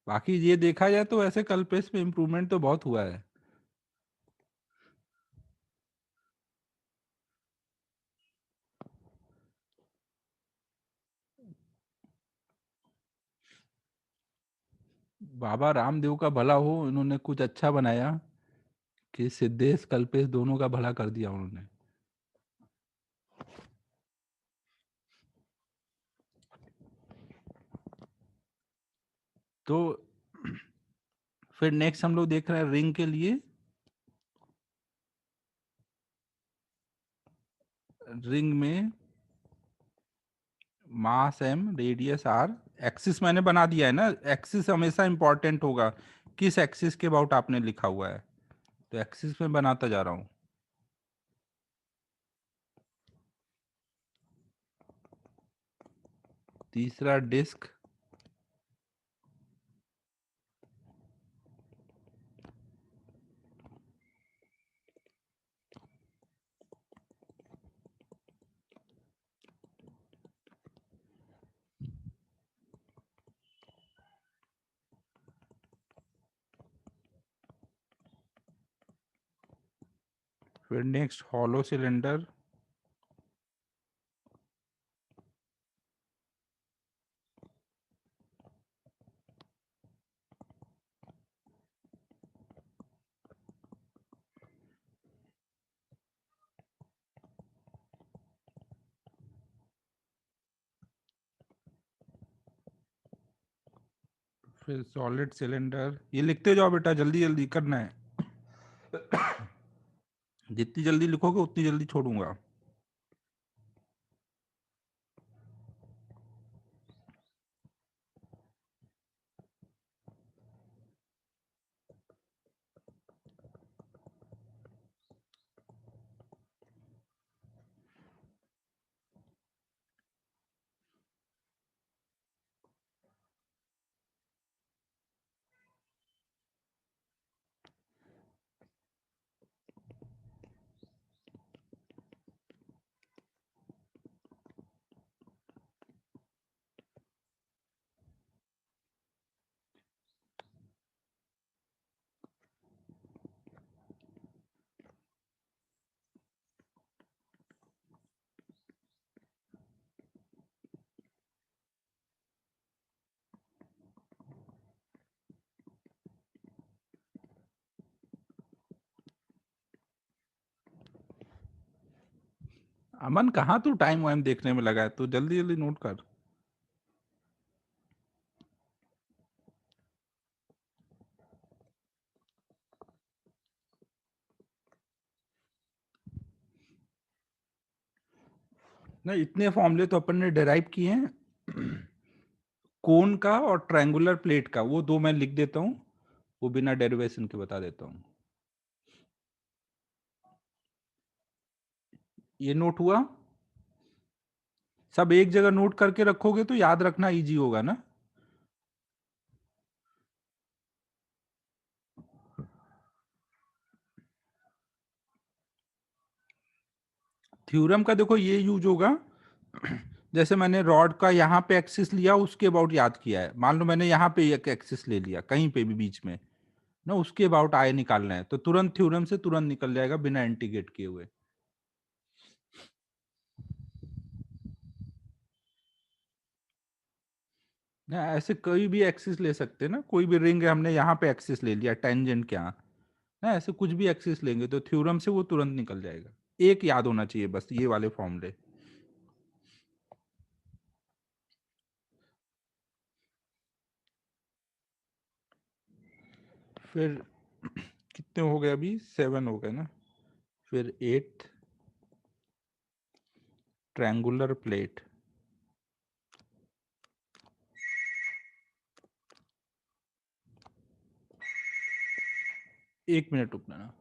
बाकी ये देखा जाए तो वैसे कल पेस में इम्प्रूवमेंट तो बहुत हुआ है। बाबा रामदेव का भला हो, इन्होंने कुछ अच्छा बनाया कि सिद्धेश कल्पेश दोनों का भला कर दिया उन्होंने। तो फिर नेक्स्ट हम लोग देख रहे हैं रिंग के लिए। रिंग में मास m, रेडियस r, एक्सिस मैंने बना दिया है ना, एक्सिस हमेशा इंपॉर्टेंट होगा। किस एक्सिस के अबाउट आपने लिखा हुआ है, तो एक्सिस में बनाता जा रहा हूं। तीसरा डिस्क, फिर नेक्स्ट हॉलो सिलेंडर, फिर सॉलिड सिलेंडर। ये लिखते जाओ बेटा, जल्दी जल्दी करना है। जितनी जल्दी लिखोगे उतनी जल्दी छोड़ूंगा। अमन कहाँ तू टाइम वाइम देखने में लगा है, तू जल्दी जल्दी नोट कर। नहीं, इतने फॉर्मूले तो अपन ने डिराइव किए हैं। कोन का और ट्रायंगुलर प्लेट का, वो दो मैं लिख देता हूँ, वो बिना डेरिवेशन के बता देता हूँ। ये नोट हुआ। सब एक जगह नोट करके रखोगे तो याद रखना इजी होगा ना। थ्योरम का देखो ये यूज होगा, जैसे मैंने रॉड का यहाँ पे एक्सिस लिया, उसके अबाउट याद किया है। मान लो मैंने यहाँ पे एक एक्सिस ले लिया कहीं पे भी बीच में ना, उसके अबाउट आय निकालना है, तो तुरंत थ्योरम से तुरंत निकल जाएगा बिना इंटीग्रेट किए हुए। ना ऐसे कोई भी एक्सिस ले सकते हैं ना, कोई भी रिंग है, हमने यहाँ पे एक्सिस ले लिया टेंजेंट क्या, ना ऐसे कुछ भी एक्सिस लेंगे तो थ्योरम से वो तुरंत निकल जाएगा। एक याद होना चाहिए बस, ये वाले फॉर्मूले। फिर कितने हो गए अभी, 7 हो गए ना। फिर 8 ट्रायंगुलर प्लेट। 1 मिनट रुकना ना।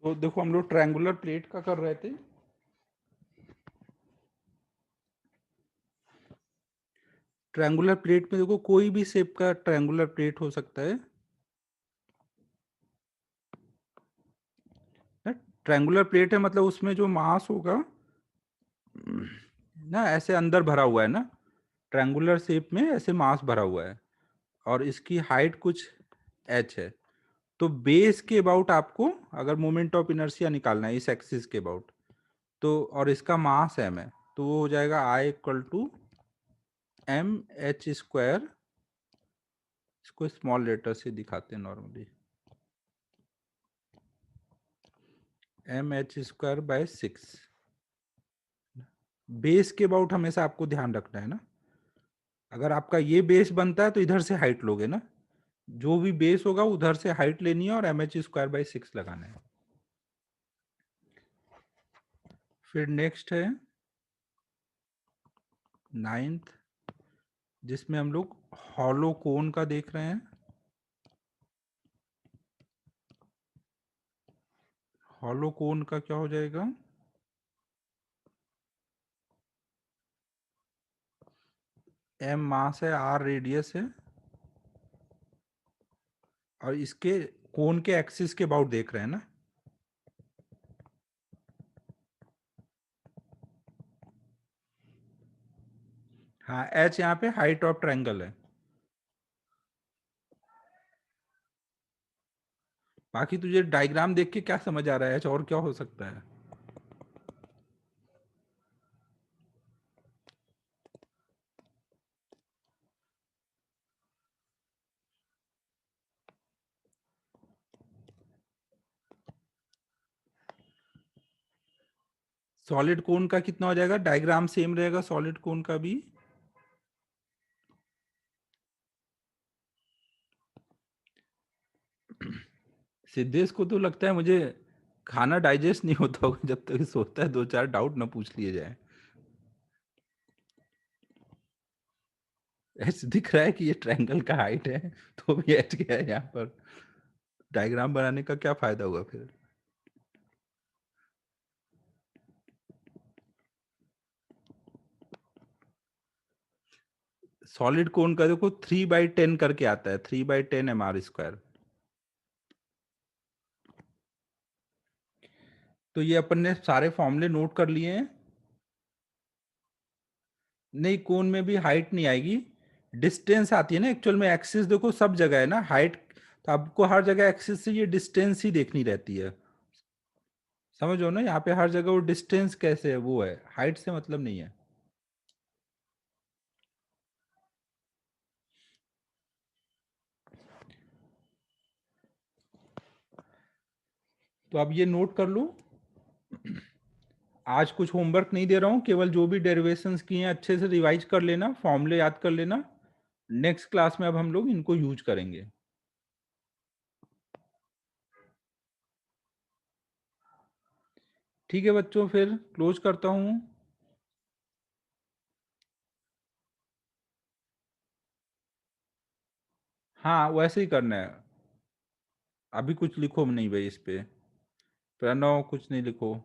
तो देखो हम लोग ट्रायंगुलर प्लेट का कर रहे थे। ट्रायंगुलर प्लेट में देखो कोई भी शेप का ट्रायंगुलर प्लेट हो सकता है। ट्रायंगुलर प्लेट है मतलब उसमें जो मास होगा ना ऐसे अंदर भरा हुआ है ना, ट्रायंगुलर शेप में ऐसे मास भरा हुआ है और इसकी हाइट कुछ h है। तो बेस के अबाउट आपको अगर मोमेंट ऑफ इनर्शिया निकालना है इस एक्सिस के अबाउट, तो और इसका मास m है, तो वो हो जाएगा I equal to M H square. इसको स्मॉल लेटर से दिखाते हैं normally, M H square by 6। Base के अबाउट हमेशा आपको ध्यान रखना है ना, अगर आपका ये बेस बनता है तो इधर से हाइट लोगे ना, जो भी बेस होगा उधर से हाइट लेनी है और एम एच स्क्वायर बाई 6 लगाना है। फिर नेक्स्ट है 9th, जिसमें हम लोग हॉलो कोन का देख रहे हैं। हॉलो कोन का क्या हो जाएगा, एम मास है, आर रेडियस है और इसके कोन के एक्सिस के अबाउट देख रहे हैं ना। हाँ, एच यहाँ पे हाइट ऑफ ट्रायंगल है। बाकी तुझे डायग्राम देख के क्या समझ आ रहा है, एच और क्या हो सकता है। सॉलिड कोन का कितना हो जाएगा, डायग्राम सेम रहेगा सॉलिड कोन का भी। सिद्धेश को तो लगता है मुझे खाना डाइजेस्ट नहीं होता होगा जब तक सोता है, दो चार डाउट ना पूछ लिए जाए। एच दिख रहा है कि ये ट्रायंगल का हाइट है, तो भी एच क्या है यहाँ पर, डायग्राम बनाने का क्या फायदा हुआ फिर। सॉलिड कोन का देखो 3/10 करके आता है, 3/10 mr²। तो ये अपन ने सारे फॉर्मूले नोट कर लिए हैं। नहीं, कोन में भी हाइट नहीं आएगी, डिस्टेंस आती है ना एक्चुअल में। एक्सिस देखो सब जगह है ना हाइट, तो आपको हर जगह एक्सिस से ये डिस्टेंस ही देखनी रहती है। समझो ना, यहाँ पे हर जगह वो डिस्टेंस कैसे है, वो है, हाइट से मतलब नहीं है। तो अब ये नोट कर लो, आज कुछ होमवर्क नहीं दे रहा हूँ, केवल जो भी डेरिवेशंस की हैं अच्छे से रिवाइज कर लेना, फॉर्मूले याद कर लेना। नेक्स्ट क्लास में अब हम लोग इनको यूज करेंगे। ठीक है बच्चों, फिर क्लोज करता हूँ। हाँ वैसे ही करना है, अभी कुछ लिखो नहीं भाई इस पे, प्रणव कुछ नहीं लिखो,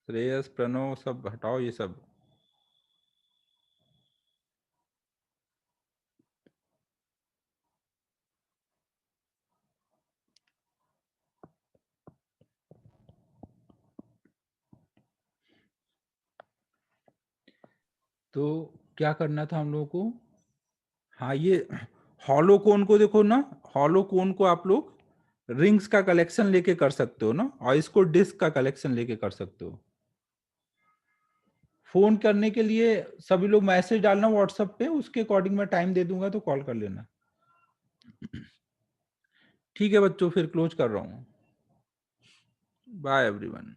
श्रेयस प्रणव सब हटाओ ये सब। तो क्या करना था हम लोगों को, हाँ ये हॉलो कोन को देखो ना, हॉलो कोन को आप लोग रिंग्स का कलेक्शन लेके कर सकते हो ना, और इसको डिस्क का कलेक्शन लेके कर सकते हो। फोन करने के लिए सभी लोग मैसेज डालना व्हाट्सएप पे, उसके अकॉर्डिंग मैं टाइम दे दूंगा तो कॉल कर लेना। ठीक है बच्चों, फिर क्लोज कर रहा हूँ। Bye everyone.